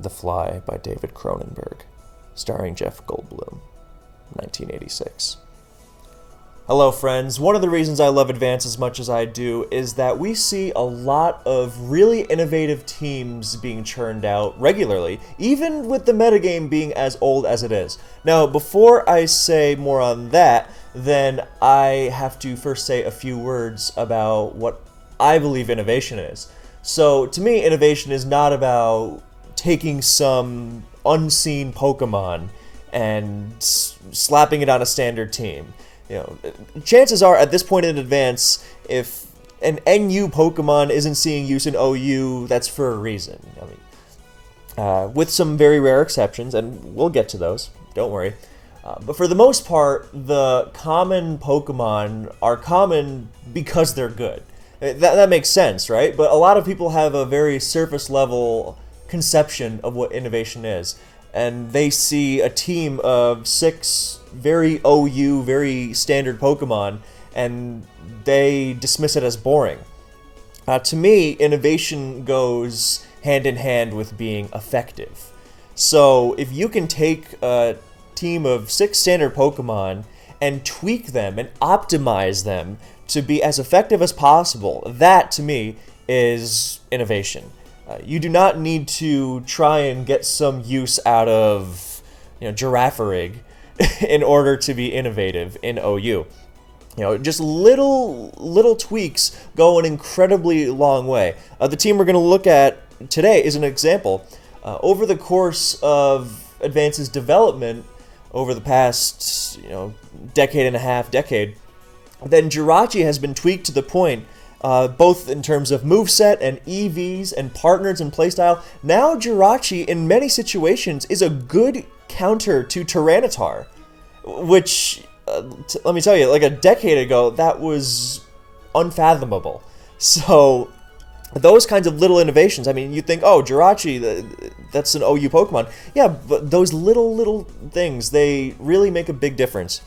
The Fly by David Cronenberg, starring Jeff Goldblum, 1986. Hello friends, one of the reasons I love Advance as much as I do is that we see a lot of really innovative teams being churned out regularly, even with the metagame being as old as it is. Now, before I say more on that, then I have to first say a few words about what I believe innovation is. So, to me, innovation is not about taking some unseen Pokemon and slapping it on a standard team. You know, chances are at this point in Advance, if an NU Pokemon isn't seeing use in OU, that's for a reason. I mean, with some very rare exceptions, and we'll get to those. Don't worry. But for the most part, the common Pokemon are common because they're good. That makes sense, right? But a lot of people have a very surface level conception of what innovation is, and they see a team of 6 very OU, very standard Pokemon, and they dismiss it as boring. To me, innovation goes hand in hand with being effective. So if you can take a team of 6 standard Pokemon and tweak them and optimize them to be as effective as possible, that to me is innovation. You do not need to try and get some use out of, Girafarig in order to be innovative in OU. Just little tweaks go an incredibly long way. The team we're going to look at today is an example. Over the course of Advance's development, over the past decade and a half, then Jirachi has been tweaked to the point, both in terms of moveset and EVs and partners and playstyle. Now Jirachi, in many situations, is a good counter to Tyranitar, which, let me tell you, like a decade ago, that was unfathomable. So, those kinds of little innovations, I mean, you think, oh, Jirachi, that's an OU Pokemon. Yeah, but those little things, they really make a big difference.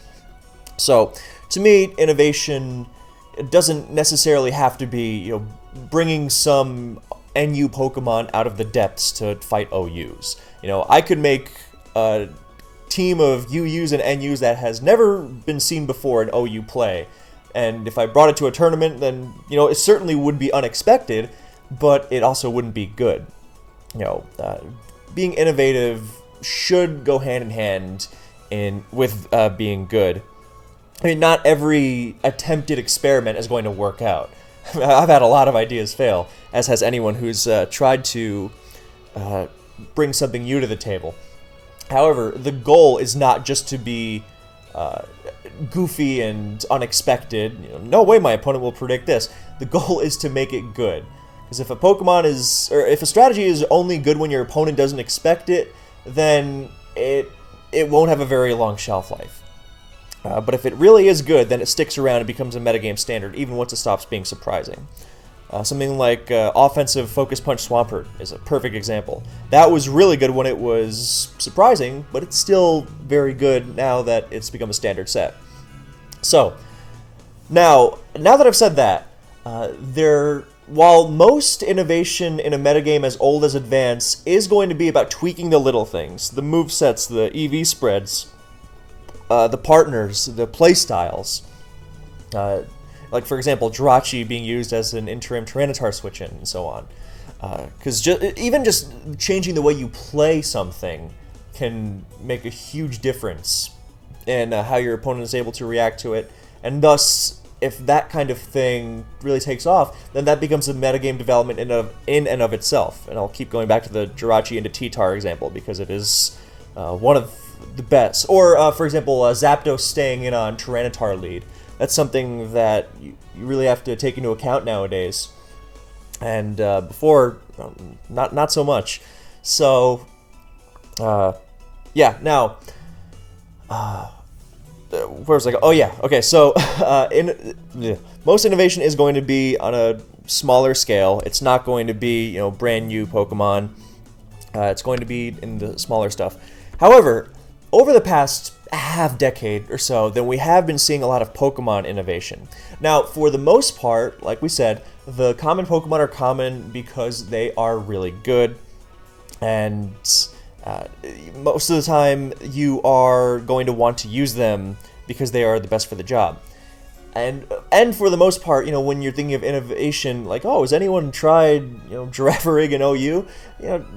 So, to me, innovation, it doesn't necessarily have to be, bringing some NU Pokemon out of the depths to fight OUs. I could make a team of UUs and NUs that has never been seen before in OU play, and if I brought it to a tournament, then, it certainly would be unexpected, but it also wouldn't be good. Being innovative should go hand in hand with being good. I mean, not every attempted experiment is going to work out. I've had a lot of ideas fail, as has anyone who's tried to bring something new to the table. However, the goal is not just to be goofy and unexpected. No way my opponent will predict this. The goal is to make it good. Because if if a strategy is only good when your opponent doesn't expect it, then it won't have a very long shelf life. But if it really is good, then it sticks around and becomes a metagame standard, even once it stops being surprising. Something like offensive Focus Punch Swampert is a perfect example. That was really good when it was surprising, but it's still very good now that it's become a standard set. So, now that I've said that, while most innovation in a metagame as old as Advance is going to be about tweaking the little things, the movesets, the EV spreads, the partners, the playstyles, like, for example, Jirachi being used as an interim Tyranitar switch-in, and so on. Because even just changing the way you play something can make a huge difference in how your opponent is able to react to it, and thus, if that kind of thing really takes off, then that becomes a metagame development in and of itself. And I'll keep going back to the Jirachi into T-Tar example, because it is one of the best. Or, for example, Zapdos staying in on Tyranitar lead. That's something that you really have to take into account nowadays. And before, not so much. So, yeah, now, where was I going? Oh, yeah, okay, so most innovation is going to be on a smaller scale. It's not going to be, brand new Pokemon. It's going to be in the smaller stuff. However, over the past half-decade or so, then we have been seeing a lot of Pokemon innovation. Now, for the most part, like we said, the common Pokemon are common because they are really good. and most of the time you are going to want to use them because they are the best for the job. And for the most part, when you're thinking of innovation, like, oh, has anyone tried, Girafarig and OU?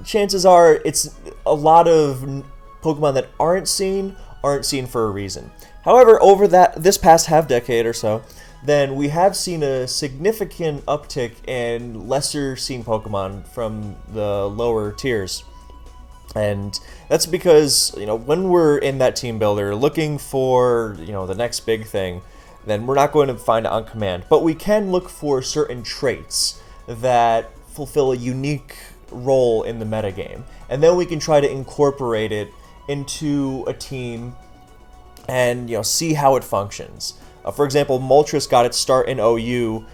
Chances are it's a lot of Pokemon that aren't seen for a reason. However, over this past half decade or so, then we have seen a significant uptick in lesser seen Pokemon from the lower tiers. And that's because, when we're in that team builder looking for, the next big thing, then we're not going to find it on command. But we can look for certain traits that fulfill a unique role in the metagame. And then we can try to incorporate it into a team and see how it functions. For example, Moltres got its start in OU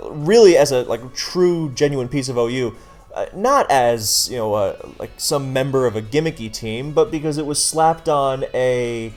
really as a true, genuine piece of OU. Not as like some member of a gimmicky team, but because it was slapped on a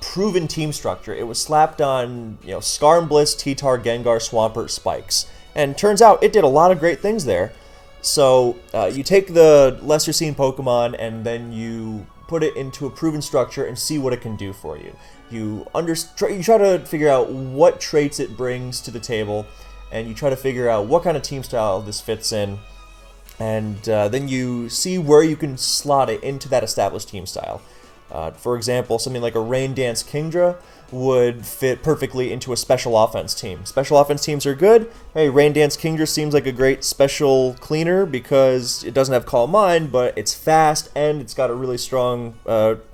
proven team structure. It was slapped on Skarmory, T-Tar, Gengar, Swampert, Spikes, and turns out it did a lot of great things there. So you take the lesser seen Pokemon and then you put it into a proven structure and see what it can do for you. You try to figure out what traits it brings to the table, and you try to figure out what kind of team style this fits in, and then you see where you can slot it into that established team style. For example, something like a Rain Dance Kingdra would fit perfectly into a special offense team. Special offense teams are good. Hey, Rain Dance Kingdra seems like a great special cleaner because it doesn't have Calm Mind, but it's fast and it's got a really strong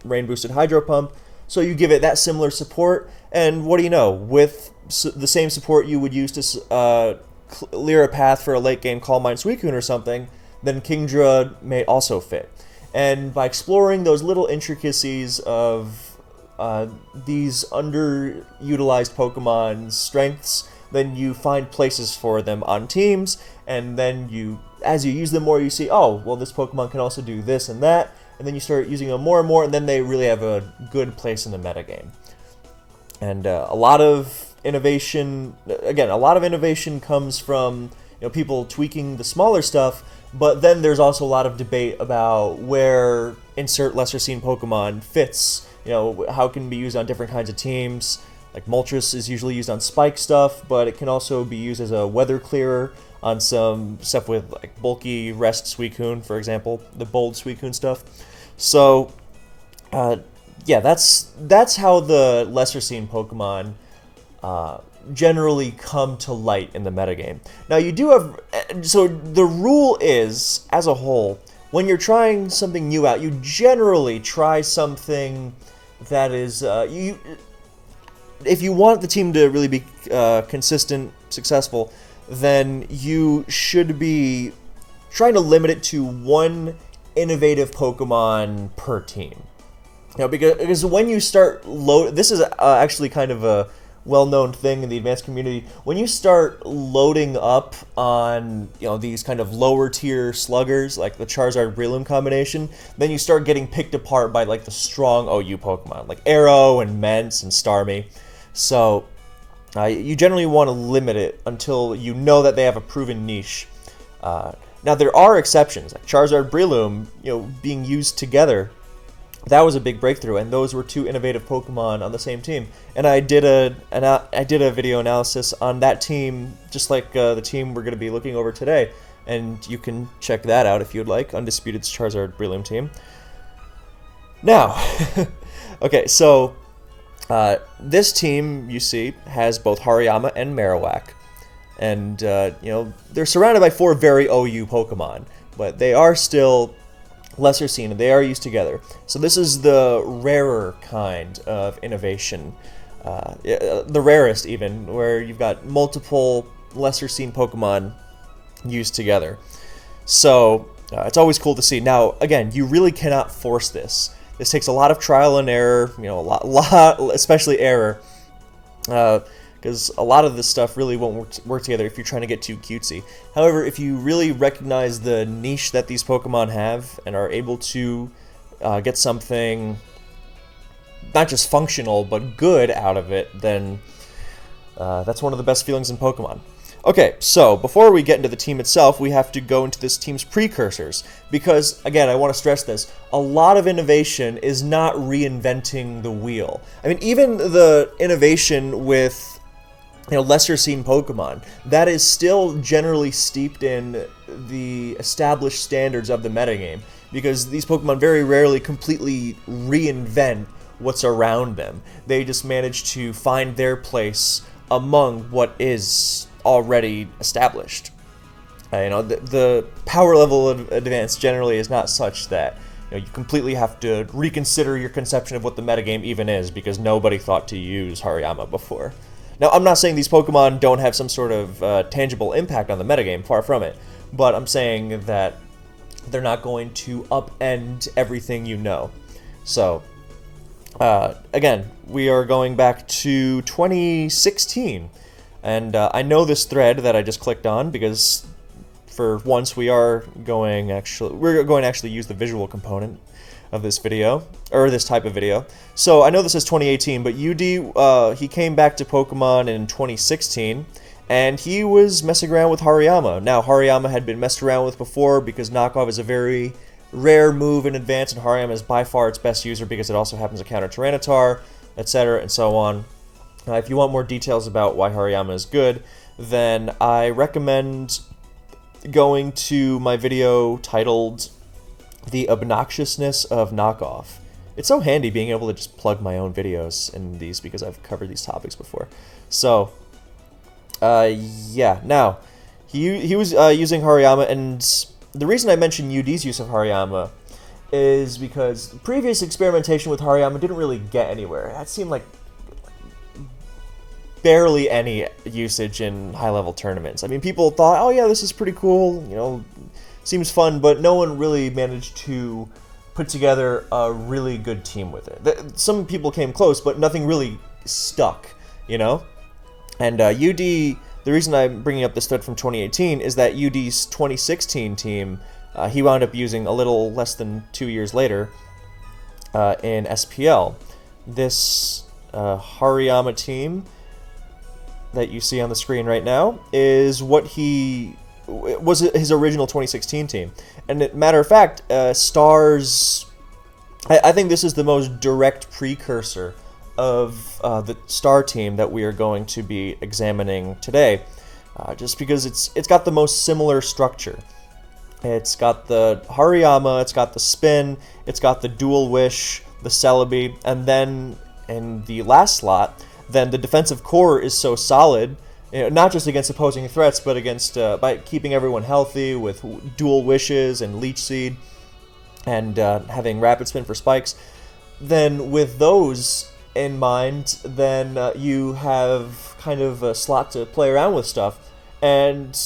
rain boosted Hydro Pump. So you give it that similar support, and what do you know? With the same support you would use to clear a path for a late game Calm Mind Suicune or something, then Kingdra may also fit. And by exploring those little intricacies of these underutilized Pokemon's strengths, then you find places for them on teams, and then as you use them more, you see, oh, well, this Pokemon can also do this and that, and then you start using them more and more, and then they really have a good place in the metagame. And a lot of innovation comes from people tweaking the smaller stuff. But then there's also a lot of debate about where insert lesser seen Pokemon fits. How it can be used on different kinds of teams. Like Moltres is usually used on spike stuff, but it can also be used as a weather clearer on some stuff with like bulky rest Suicune, for example, the bold Suicune stuff. So, yeah, that's how the lesser seen Pokemon generally come to light in the metagame. Now you do have, so the rule is, as a whole, when you're trying something new out, you generally try something that is, if you want the team to really be consistent, successful, then you should be trying to limit it to one innovative Pokemon per team. Because when you start this is actually kind of a well-known thing in the advanced community. When you start loading up on these kind of lower tier sluggers like the Charizard Breloom combination, then you start getting picked apart by like the strong OU Pokemon like Arrow and Mence and Starmie. So you generally want to limit it until you know that they have a proven niche. Now there are exceptions, like Charizard Breloom, being used together. That was a big breakthrough, and those were two innovative Pokemon on the same team. And I did a video analysis on that team, just like the team we're going to be looking over today. And you can check that out if you'd like, Undisputed's Charizard Breloom team. Now, okay, so this team, you see, has both Hariyama and Marowak. And, they're surrounded by 4 very OU Pokemon, but they are still lesser seen, and they are used together. So this is the rarer kind of innovation, the rarest even, where you've got multiple lesser seen Pokemon used together. So it's always cool to see. Now, again, you really cannot force this. This takes a lot of trial and error, a lot, especially error, because a lot of this stuff really won't work together if you're trying to get too cutesy. However, if you really recognize the niche that these Pokemon have and are able to get something not just functional but good out of it, then that's one of the best feelings in Pokemon. Okay, so before we get into the team itself, we have to go into this team's precursors. Because, again, I want to stress this, a lot of innovation is not reinventing the wheel. I mean, even the innovation with, lesser seen Pokemon, that is still generally steeped in the established standards of the metagame. Because these Pokemon very rarely completely reinvent what's around them. They just manage to find their place among what is already established. The power level of advance generally is not such that you completely have to reconsider your conception of what the metagame even is, because nobody thought to use Hariyama before. Now, I'm not saying these Pokemon don't have some sort of tangible impact on the metagame, far from it, but I'm saying that they're not going to upend everything you know. So, again, we are going back to 2016. And I know this thread that I just clicked on because for once we're going to actually use the visual component of this video, or this type of video. So I know this is 2018, but UD, he came back to Pokemon in 2016, and he was messing around with Hariyama. Now, Hariyama had been messed around with before because Knockoff is a very rare move in advance, and Hariyama is by far its best user because it also happens to counter Tyranitar, etc., and so on. If you want more details about why Hariyama is good, then I recommend going to my video titled The Obnoxiousness of Knockoff. It's so handy being able to just plug my own videos in these because I've covered these topics before. So, yeah. Now, he was using Hariyama, and the reason I mentioned UD's use of Hariyama is because previous experimentation with Hariyama didn't really get anywhere. That seemed like barely any usage in high-level tournaments. I mean, people thought, oh yeah, this is pretty cool, seems fun, but no one really managed to put together a really good team with it. Some people came close, but nothing really stuck, And UD, the reason I'm bringing up this thread from 2018 is that UD's 2016 team, he wound up using a little less than 2 years later in SPL. This Hariyama team that you see on the screen right now is what he was his original 2016 team. And matter of fact, Stars, I think this is the most direct precursor of the Star team that we are going to be examining today, just because it's got the most similar structure. It's got the Hariyama, it's got the Spin, it's got the Dual Wish, the Celebi, and then in the last slot, then the defensive core is so solid, not just against opposing threats, but against by keeping everyone healthy with Dual Wishes and Leech Seed, and having Rapid Spin for spikes. Then with those in mind, then you have kind of a slot to play around with stuff. And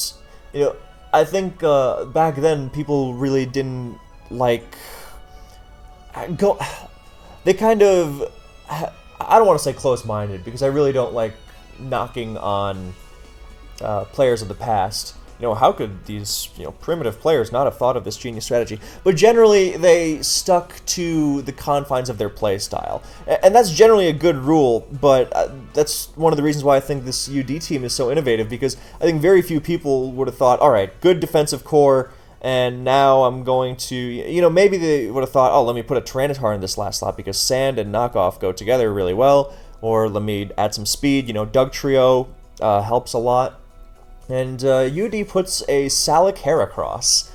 I think back then people really didn't like go. They kind of, I don't want to say close-minded, because I really don't like knocking on players of the past. How could these primitive players not have thought of this genius strategy? But generally, they stuck to the confines of their play style, and that's generally a good rule. But that's one of the reasons why I think this UD team is so innovative, because I think very few people would have thought, all right, good defensive core, and now I'm going to, maybe they would have thought, oh, let me put a Tyranitar in this last slot because Sand and Knockoff go together really well, or let me add some speed. Dugtrio helps a lot. And UD puts a Salic Heracross.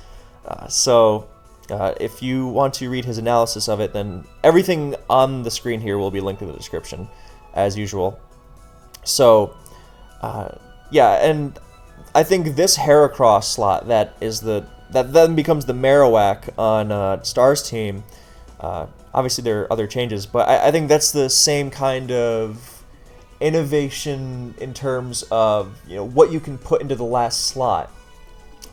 So if you want to read his analysis of it, then everything on the screen here will be linked in the description, as usual. So, yeah, and I think this Heracross slot that then becomes the Marowak on Star's team. Obviously, there are other changes, but I think that's the same kind of innovation in terms of what you can put into the last slot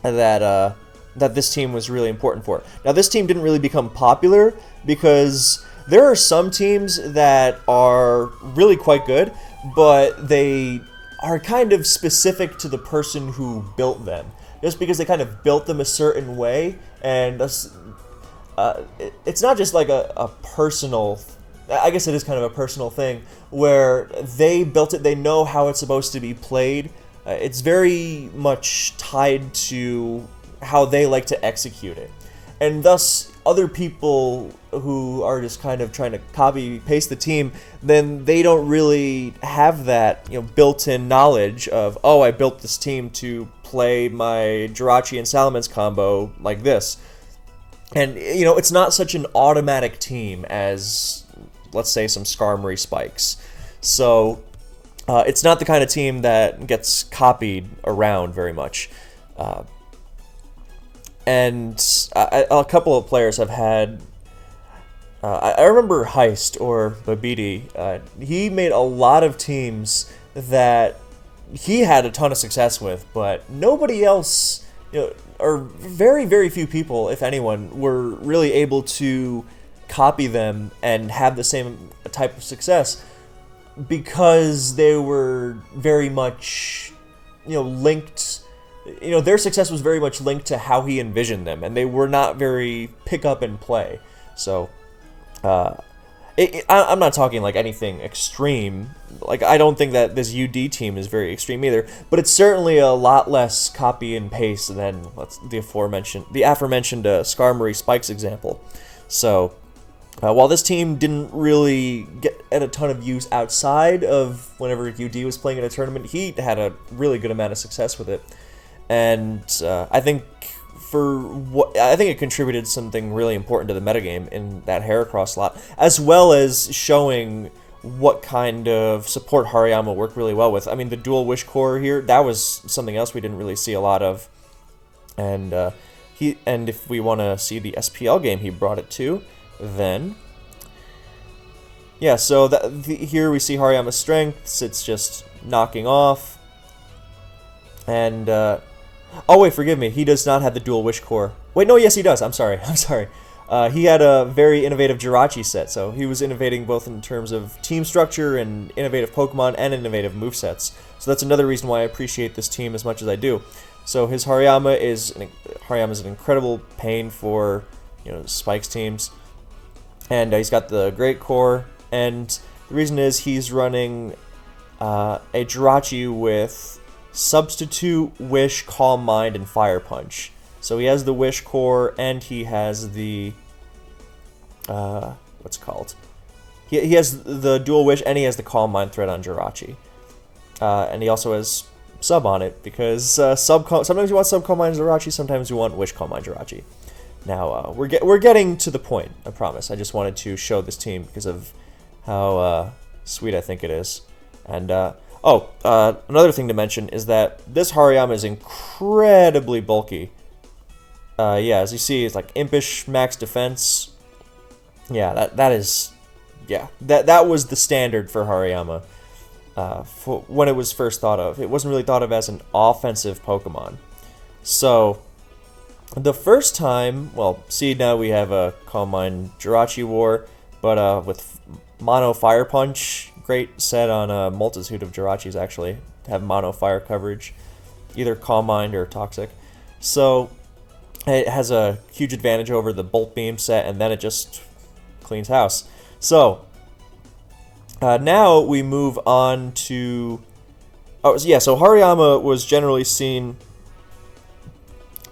that this team was really important for. Now, this team didn't really become popular because there are some teams that are really quite good, but they are kind of specific to the person who built them, just because they kind of built them a certain way, and it's not just like a personal, I guess it is kind of a personal thing, where they built it, they know how it's supposed to be played, It's very much tied to how they like to execute it. And thus, other people who are just kind of trying to copy paste the team, then they don't really have that built-in knowledge of, oh, I built this team to play my Jirachi and Salamence combo like this. And it's not such an automatic team as, let's say, some Skarmory Spikes. So it's not the kind of team that gets copied around very much. And a couple of players have had... I remember Heist, or Babidi. He made a lot of teams that he had a ton of success with, but nobody else, or very, very few people, if anyone, were really able to copy them and have the same type of success, because they were very much, linked... their success was very much linked to how he envisioned them, and they were not very pick up and play. So, I'm not talking like anything extreme. Like, I don't think that this UD team is very extreme either, but it's certainly a lot less copy and paste than the aforementioned Skarmory Spikes example. So, while this team didn't really get a ton of use outside of whenever UD was playing in a tournament, he had a really good amount of success with it. And I think it contributed something really important to the metagame in that Heracross slot, as well as showing what kind of support Hariyama worked really well with. I mean, the dual Wish Core here, that was something else we didn't really see a lot of. And if we want to see the SPL game he brought it to, then... yeah, so here we see Hariyama's strengths. It's just knocking off. And... oh, wait, forgive me. He does not have the dual Wish Core. Wait, no, yes, he does. I'm sorry. He had a very innovative Jirachi set, so he was innovating both in terms of team structure and innovative Pokemon and innovative movesets. So that's another reason why I appreciate this team as much as I do. So his Hariyama is an incredible pain for Spikes teams, and he's got the Great Core. And the reason is he's running a Jirachi with Substitute, Wish, Calm Mind, and Fire Punch. So he has the Wish Core, and he has the... what's it called? He has the Dual Wish, and he has the Calm Mind thread on Jirachi. And he also has Sub on it, because sometimes you want Sub Calm Mind Jirachi, sometimes you want Wish Calm Mind Jirachi. Now, we're getting to the point, I promise. I just wanted to show this team because of how sweet I think it is. And... another thing to mention is that this Hariyama is incredibly bulky. Yeah, as you see, it's like impish max defense. Yeah, that was the standard for Hariyama when it was first thought of. It wasn't really thought of as an offensive Pokemon. So, the first time, well, see, now we have a Calm Mind Jirachi War, but with Mono Fire Punch. Great set on a multitude of Jirachis, actually, to have mono fire coverage, either Calm Mind or Toxic. So it has a huge advantage over the Bolt Beam set, and then it just cleans house. So now we move on to... oh, yeah, so Hariyama was generally seen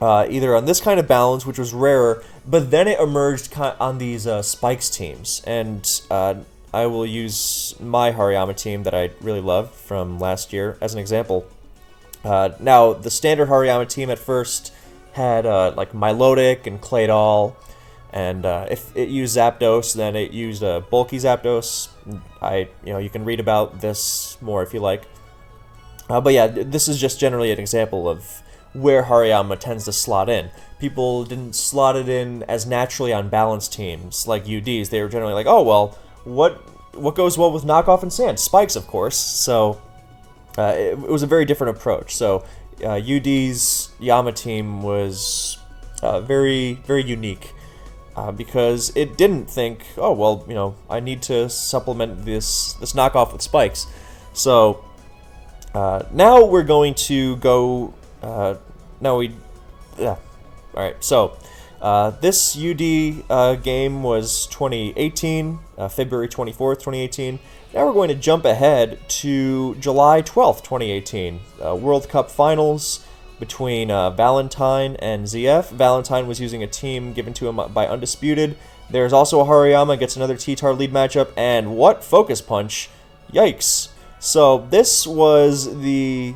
either on this kind of balance, which was rarer, but then it emerged on these Spikes teams, and... I will use my Hariyama team that I really love from last year as an example. Now, the standard Hariyama team at first had like Milotic and Claydol, and if it used Zapdos, then it used a bulky Zapdos. You can read about this more if you like. But yeah, this is just generally an example of where Hariyama tends to slot in. People didn't slot it in as naturally on balanced teams like UDs. They were generally like, oh well. What goes well with Knockoff and Sand? Spikes, of course. So it was a very different approach. So UD's Yama team was very, very unique because it didn't think, oh well, I need to supplement this knockoff with Spikes. So now we're going to go. All right. So This UD game was 2018, February 24th, 2018. Now we're going to jump ahead to July 12th, 2018. World Cup Finals between Valentine and ZF. Valentine was using a team given to him by Undisputed. There's also a Hariyama, gets another T-Tar lead matchup, and what Focus Punch? Yikes. So this was the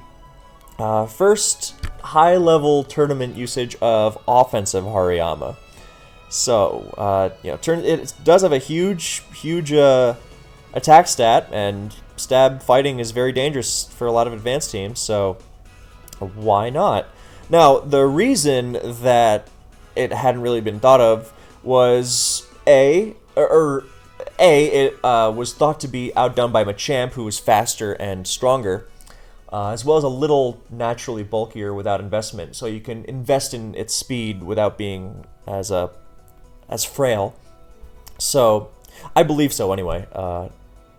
first high-level tournament usage of offensive Hariyama. So, it does have a huge attack stat, and stab fighting is very dangerous for a lot of advanced teams, so why not? Now, the reason that it hadn't really been thought of was it was thought to be outdone by Machamp, who was faster and stronger, as well as a little naturally bulkier without investment. So you can invest in its speed without being as frail. So I believe so anyway.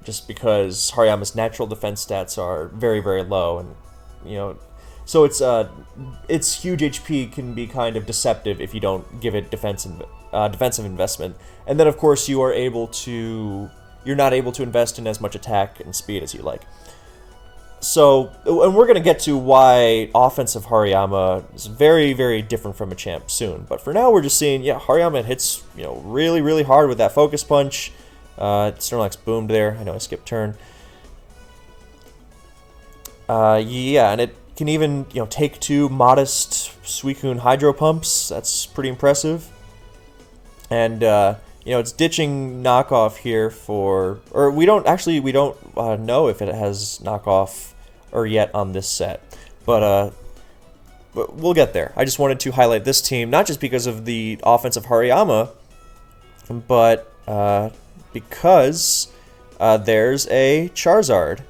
Just because Hariyama's natural defense stats are very, very low, and so its huge HP can be kind of deceptive if you don't give it defensive investment. And then of course you're not able to invest in as much attack and speed as you like. So, and we're going to get to why offensive Hariyama is very, very different from Machamp soon. But for now, we're just seeing, Hariyama hits, really, really hard with that Focus Punch. Snorlax boomed there. I know I skipped turn. And it can even, take two modest Suicune Hydro Pumps. That's pretty impressive. And, it's ditching knockoff here we don't know if it has knockoff or yet on this set, but we'll get there. I just wanted to highlight this team, not just because of the offensive Hariyama, but because there's a Charizard.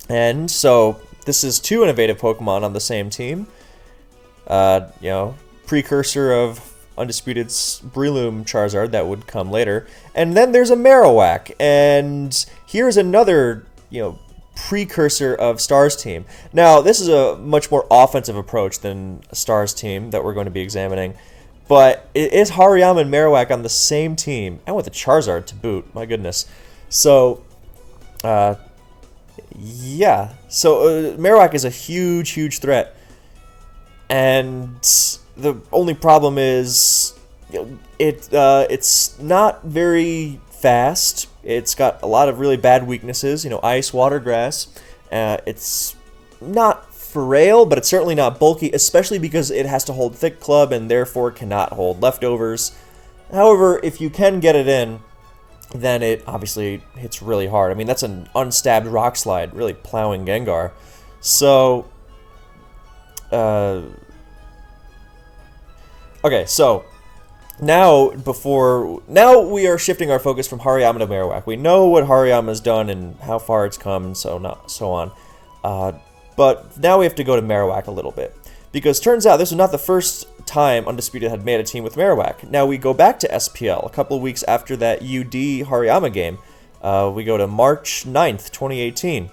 And so this is two innovative Pokemon on the same team. Precursor of Undisputed's Breloom Charizard that would come later. And then there's a Marowak, and here's another, precursor of Star's team. Now, this is a much more offensive approach than Star's team that we're going to be examining, but it is Hariyama and Marowak on the same team, and with a Charizard to boot, my goodness. So, So, Marowak is a huge, huge threat, and the only problem is, it's not very fast. It's got a lot of really bad weaknesses. Ice, water, grass. It's not frail, but it's certainly not bulky, especially because it has to hold Thick Club and therefore cannot hold leftovers. However, if you can get it in, then it obviously hits really hard. I mean, that's an unstabbed Rock Slide, really plowing Gengar. So, okay, so now we are shifting our focus from Hariyama to Marowak. We know what Hariyama's done and how far it's come and so on. But now we have to go to Marowak a little bit, because turns out this was not the first time Undisputed had made a team with Marowak. Now we go back to SPL a couple of weeks after that UD Hariyama game. We go to March 9th, 2018.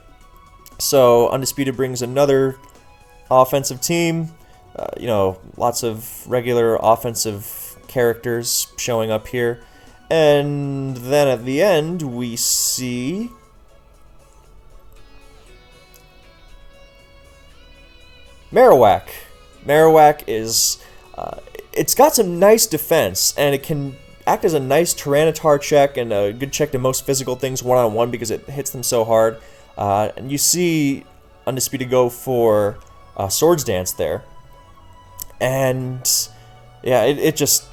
So Undisputed brings another offensive team. Lots of regular offensive characters showing up here. And then at the end, we see Marowak. Marowak is, it's got some nice defense, and it can act as a nice Tyranitar check and a good check to most physical things one-on-one because it hits them so hard. And you see Undisputed go for Swords Dance there. And it just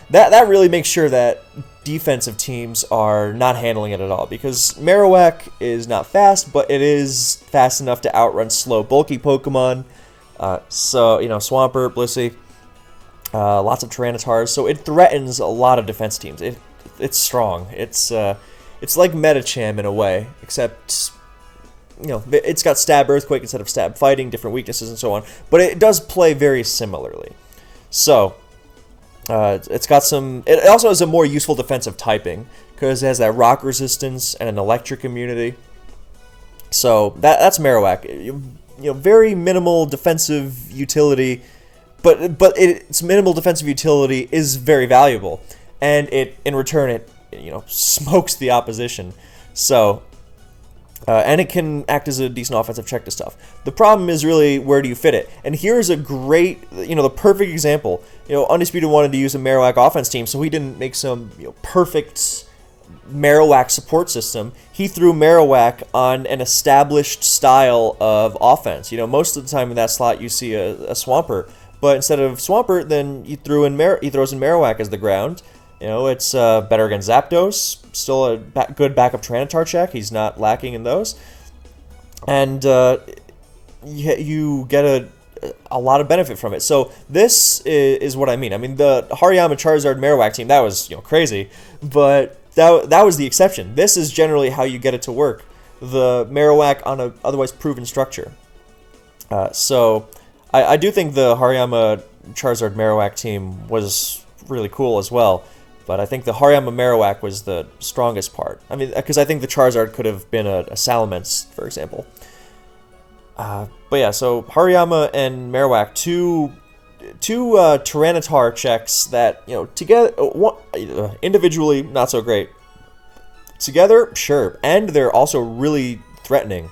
that really makes sure that defensive teams are not handling it at all, because Marowak is not fast, but it is fast enough to outrun slow, bulky Pokemon. Swampert, Blissey, lots of Tyranitars, so it threatens a lot of defense teams. It's strong. It's like Medicham in a way, except it's got Stab Earthquake instead of Stab Fighting, different weaknesses and so on, but it does play very similarly. So, it's got some. It also has a more useful defensive typing because it has that rock resistance and an electric immunity. So that's Marowak. Very minimal defensive utility, but its minimal defensive utility is very valuable, and in return it smokes the opposition. So. And it can act as a decent offensive check to stuff. The problem is really, where do you fit it? And here's a great, the perfect example. Undisputed wanted to use a Marowak offense team, so he didn't make some perfect Marowak support system. He threw Marowak on an established style of offense. Most of the time in that slot you see a Swampert, but instead of Swampert, then he throws in Marowak as the ground. It's better against Zapdos. Still a good backup Tyranitar check. He's not lacking in those. And you get a lot of benefit from it. So this is what I mean. I mean, the Hariyama Charizard Marowak team, that was crazy. But that was the exception. This is generally how you get it to work. The Marowak on a otherwise proven structure. So I do think the Hariyama Charizard Marowak team was really cool as well. But I think the Hariyama Marowak was the strongest part. I mean, because I think the Charizard could have been a Salamence, for example. But yeah, so Hariyama and Marowak, two Tyranitar checks that, together, individually, not so great. Together, sure. And they're also really threatening.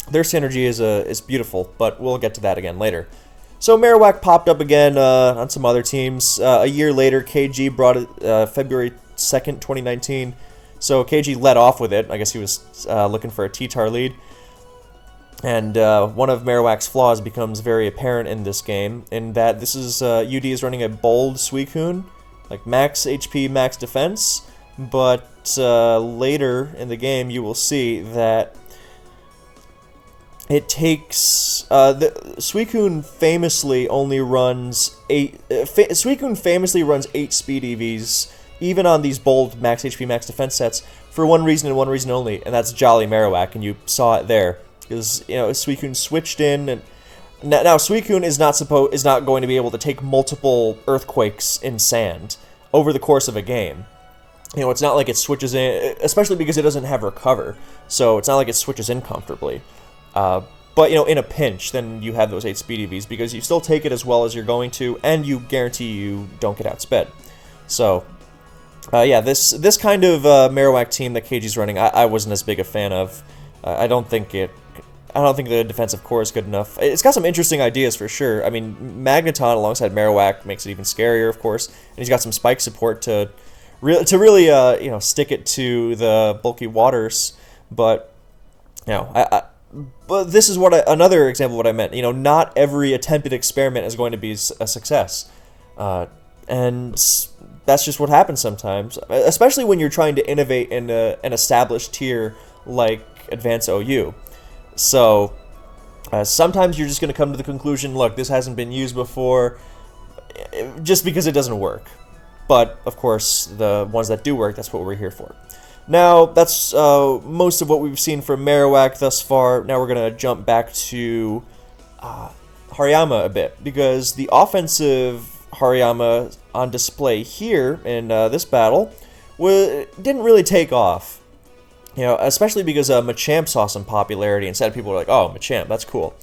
Their synergy is beautiful, but we'll get to that again later. So Marowak popped up again on some other teams. A year later, KG brought it February 2nd, 2019. So KG led off with it. I guess he was looking for a T-Tar lead. And one of Marowak's flaws becomes very apparent in this game, in that this is UD is running a bold Suicune, like max HP, max defense. But later in the game, you will see that it takes the Suicune famously only runs 8. Suicune famously runs 8 speed EVs, even on these bold max HP, max defense sets, for one reason and one reason only, and that's Jolly Marowak, and you saw it there because Suicune switched in, and now Suicune is not going to be able to take multiple earthquakes in sand over the course of a game. It's not like it switches in, especially because it doesn't have recover, so it's not like it switches in comfortably. But, in a pinch, then you have those 8 speed EVs, because you still take it as well as you're going to, and you guarantee you don't get outsped. So, yeah, this kind of Marowak team that KG's running, I wasn't as big a fan of. I don't think the defensive core is good enough. It's got some interesting ideas for sure. I mean, Magneton alongside Marowak makes it even scarier, of course, and he's got some spike support to really stick it to the bulky waters. But but this is another example of what I meant. Not every attempted experiment is going to be a success, and that's just what happens sometimes. Especially when you're trying to innovate in an established tier like Advanced OU. So sometimes you're just going to come to the conclusion, look, this hasn't been used before, just because it doesn't work. But of course, the ones that do work, that's what we're here for. Now, that's most of what we've seen from Marowak thus far. Now we're going to jump back to Hariyama a bit, because the offensive Hariyama on display here in this battle didn't really take off. Especially because Machamp saw some popularity, and people were like, oh, Machamp, that's cool.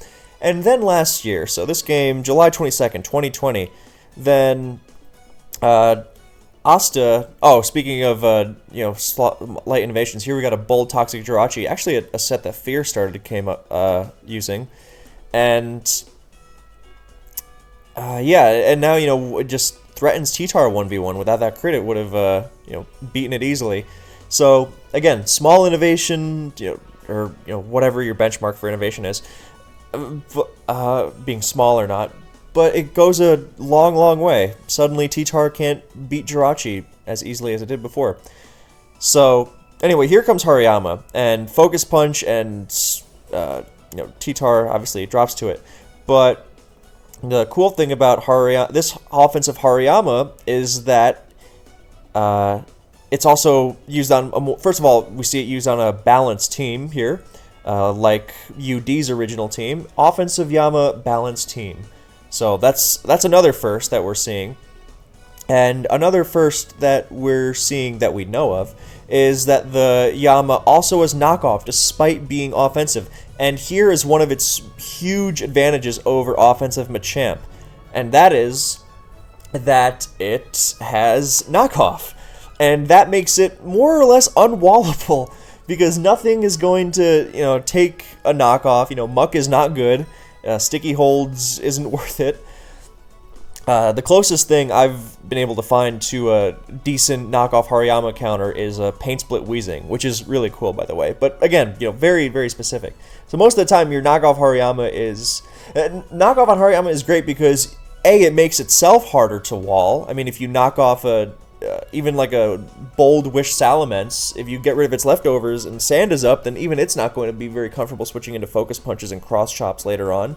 And then last year, so this game, July 22nd, 2020, then Asta, speaking of, light innovations, here we got a bold Toxic Jirachi, actually a set that Fear came up using, and, and now, it just threatens T-Tar 1v1. Without that crit, it would have, beaten it easily. So, again, small innovation, or, whatever your benchmark for innovation is, being small or not, but it goes a long, long way. Suddenly, T-Tar can't beat Jirachi as easily as it did before. So, anyway, here comes Hariyama, and Focus Punch and, T-Tar obviously drops to it. But the cool thing about this offensive Hariyama is that it's also used on, first of all, we see it used on a balanced team here, like UD's original team. Offensive Yama balanced team. So that's another first that we're seeing. And another first that we're seeing that we know of is that the Yama also is knockoff despite being offensive. And here is one of its huge advantages over offensive Machamp. and that is that it has knockoff. And that makes it more or less unwallable because nothing is going to, take a knockoff. Muck is not good. Sticky Holds isn't worth it. The closest thing I've been able to find to a decent knockoff Hariyama counter is a Paint Split Weezing, which is really cool, by the way. But again, very, very specific. So most of the time, your knockoff Hariyama is... knockoff on Hariyama is great because, A, it makes itself harder to wall. I mean, if you knock off even like a Bold Wish Salamence, if you get rid of its leftovers and Sand is up, then even it's not going to be very comfortable switching into Focus Punches and Cross Chops later on.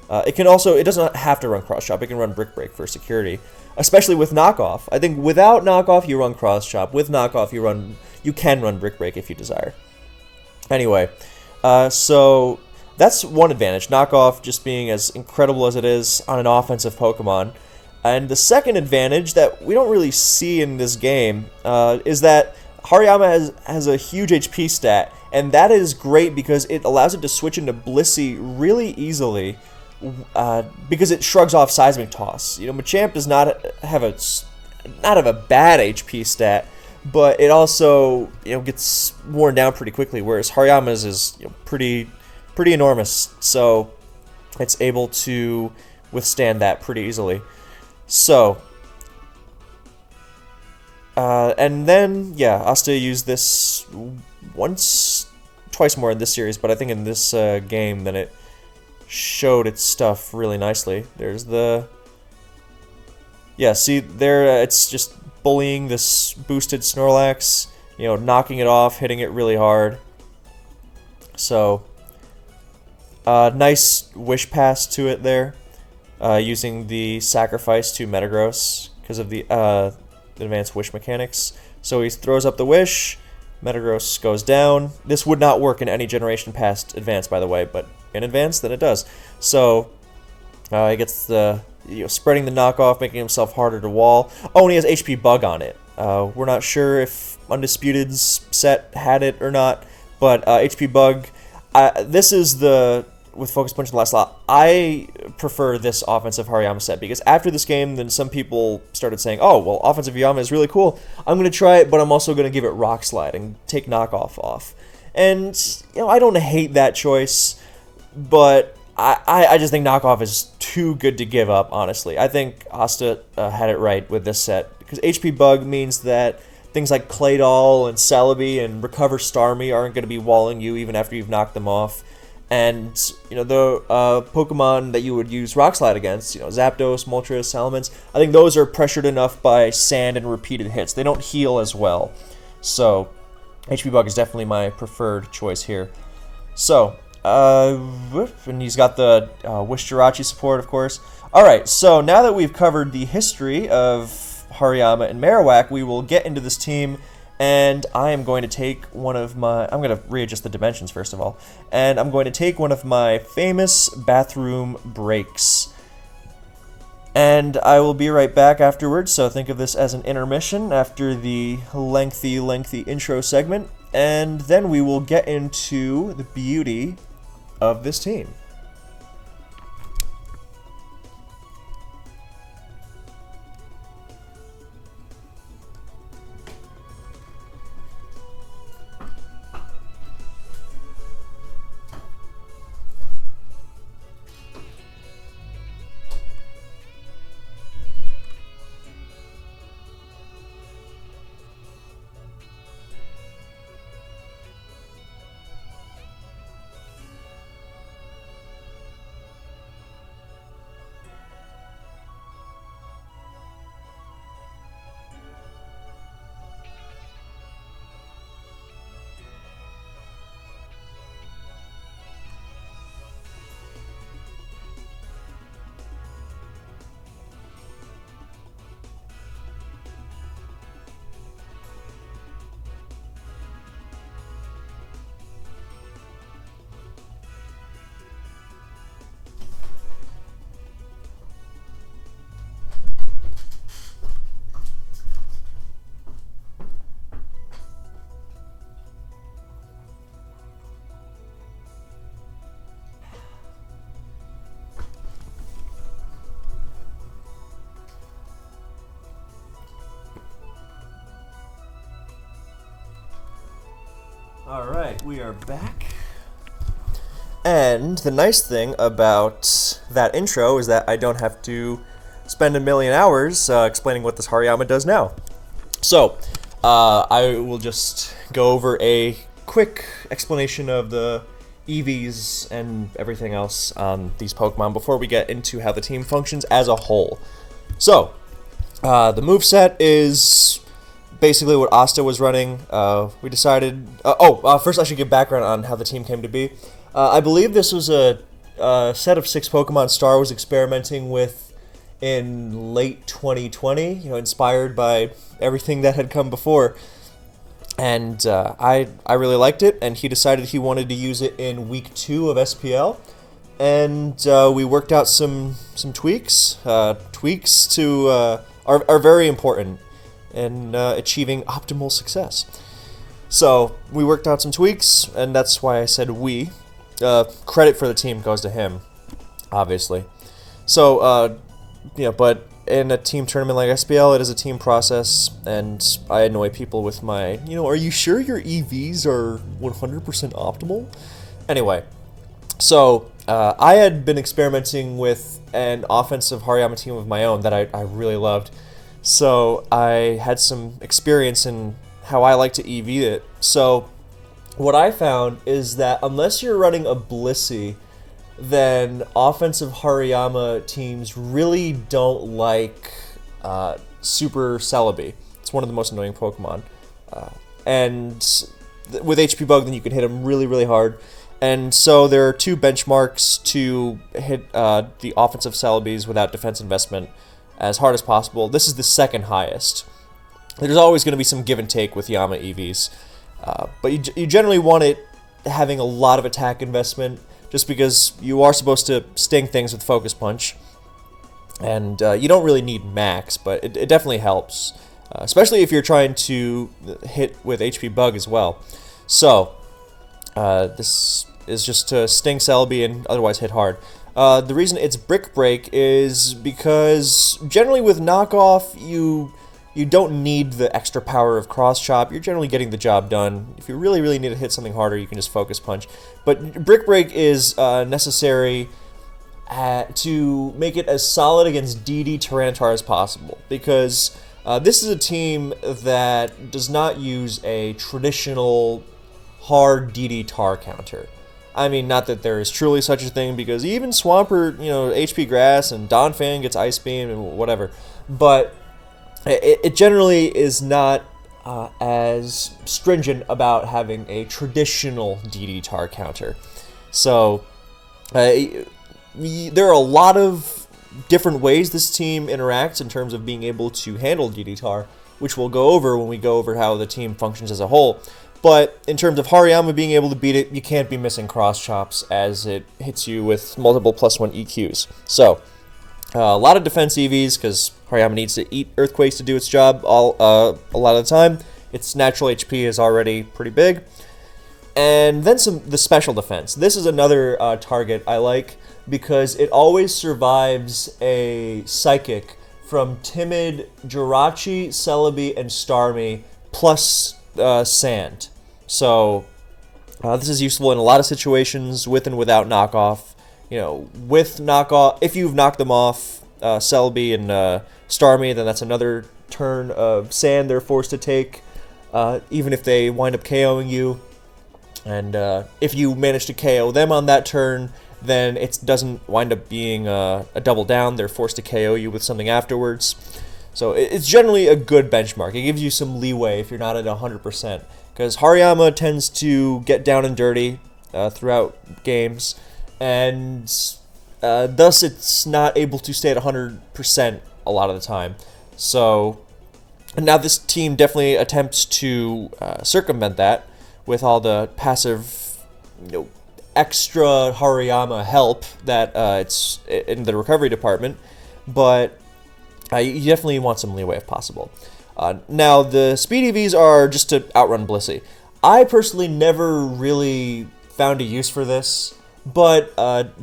It doesn't have to run Cross Chop, it can run Brick Break for security, especially with knockoff. I think without knockoff, you run Cross Chop. With knockoff, you can run Brick Break if you desire. Anyway, so that's one advantage, knockoff just being as incredible as it is on an offensive Pokemon. And the second advantage that we don't really see in this game is that Hariyama has a huge HP stat, and that is great because it allows it to switch into Blissey really easily. Because it shrugs off Seismic Toss. Machamp does not have a bad HP stat, but it also gets worn down pretty quickly. Whereas Hariyama's is pretty enormous, so it's able to withstand that pretty easily. So, and then Asta used this twice more in this series, but I think in this game then it showed its stuff really nicely. There's see there, it's just bullying this boosted Snorlax, knocking it off, hitting it really hard. So, nice Wish Pass to it there, using the Sacrifice to Metagross because of the advanced Wish mechanics. So he throws up the Wish, Metagross goes down. This would not work in any generation past Advance, by the way, but in Advance, then it does. So he gets the spreading the knockoff, making himself harder to wall. Oh, and he has HP Bug on it. We're not sure if Undisputed's set had it or not, but HP Bug. This is with Focus Punch and Last Lot. I prefer this offensive Hariyama set because after this game, then some people started saying, "Oh, well, offensive Hariyama is really cool. I'm going to try it, but I'm also going to give it Rock Slide and take knockoff off." And I don't hate that choice. But I just think knockoff is too good to give up, honestly. I think Asta had it right with this set. Because HP Bug means that things like Claydol and Celebi and Recover Starmie aren't going to be walling you even after you've knocked them off. And, the Pokemon that you would use Rock Slide against, Zapdos, Moltres, Salamence, I think those are pressured enough by Sand and repeated hits. They don't heal as well. So, HP Bug is definitely my preferred choice here. So, and he's got the Wish Jirachi support, of course. Alright, so now that we've covered the history of Hariyama and Marowak, we will get into this team, and I am going to take I'm going to readjust the dimensions first of all, and I'm going to take one of my famous bathroom breaks. And I will be right back afterwards, so think of this as an intermission after the lengthy intro segment, and then we will get into the beauty of this team. Alright, we are back. And the nice thing about that intro is that I don't have to spend a million hours explaining what this Hariyama does now. So, I will just go over a quick explanation of the EVs and everything else on these Pokemon before we get into how the team functions as a whole. So, the moveset is basically what Asta was running. We decided... first I should give background on how the team came to be. I believe this was a set of 6 Pokemon Star was experimenting with in late 2020, inspired by everything that had come before. And I really liked it, and he decided he wanted to use it in week 2 of SPL. And we worked out some tweaks. Tweaks to are very important in achieving optimal success. So we worked out some tweaks, and that's why I said we. Credit for the team goes to him, obviously. So, but in a team tournament like SPL, it is a team process, and I annoy people with my, are you sure your EVs are 100% optimal? Anyway, so I had been experimenting with an offensive Hariyama team of my own that I really loved. So I had some experience in how I like to EV it. So what I found is that unless you're running a Blissey, then offensive Hariyama teams really don't like Super Celebi. It's one of the most annoying Pokemon. And with HP Bug, then you can hit him really, really hard. And so there are 2 benchmarks to hit the offensive Celebis without defense investment as hard as possible. This is the second highest. There's always going to be some give and take with Yama EVs. But you generally want it having a lot of attack investment, just because you are supposed to sting things with Focus Punch. And you don't really need max, but it definitely helps. Especially if you're trying to hit with HP Bug as well. So, this is just to sting Celebi and otherwise hit hard. The reason it's Brick Break is because generally with knockoff, you don't need the extra power of Cross Chop. You're generally getting the job done. If you really, really need to hit something harder, you can just Focus Punch. But Brick Break is necessary to make it as solid against DD Tyranitar as possible. Because this is a team that does not use a traditional hard DD Tar counter. I mean, not that there is truly such a thing, because even Swampert, HP Grass and Donphan gets Ice Beam and whatever. But it generally is not as stringent about having a traditional DD Tar counter. So there are a lot of different ways this team interacts in terms of being able to handle DD Tar, which we'll go over when we go over how the team functions as a whole. But in terms of Hariyama being able to beat it, you can't be missing Cross Chops as it hits you with multiple +1 EQs. So a lot of defense EVs, because Hariyama needs to eat Earthquakes to do its job a lot of the time. Its natural HP is already pretty big. And then the special defense. This is another target I like, because it always survives a Psychic from Timid, Jirachi, Celebi, and Starmie, plus Sand. So this is useful in a lot of situations, with and without knockoff. With knockoff, if you've knocked them off, Celebi and Starmie, then that's another turn of Sand they're forced to take, even if they wind up KOing you. And if you manage to KO them on that turn, then it doesn't wind up being a double down. They're forced to KO you with something afterwards. So it's generally a good benchmark. It gives you some leeway if you're not at 100%. Because Hariyama tends to get down and dirty throughout games, and thus it's not able to stay at 100% a lot of the time. So now this team definitely attempts to circumvent that with all the passive, extra Hariyama help that it's in the recovery department, but you definitely want some leeway if possible. Now, the Speed EVs are just to outrun Blissey. I personally never really found a use for this, but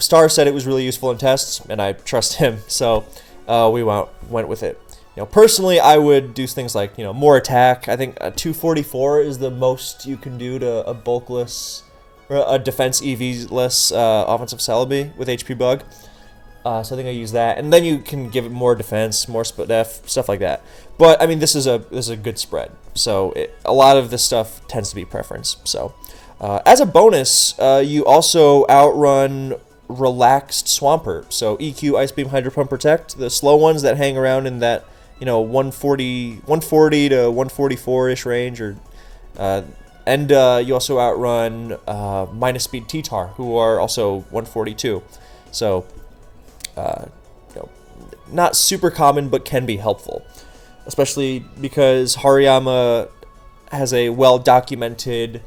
Star said it was really useful in tests, and I trust him, so we went with it. Personally, I would do things like, more attack. I think a 244 is the most you can do to a bulkless, or a defense EV-less offensive Celebi with HP Bug. So I think I use that, and then you can give it more defense, more SpDef, stuff like that. But I mean, this is a good spread. So a lot of this stuff tends to be preference. So as a bonus, you also outrun Relaxed Swampert. So EQ, Ice Beam, Hydro Pump, Protect, the slow ones that hang around in that 140 to 144-ish range, and you also outrun minus speed T-Tar, who are also 142. So not super common, but can be helpful, especially because Hariyama has a well-documented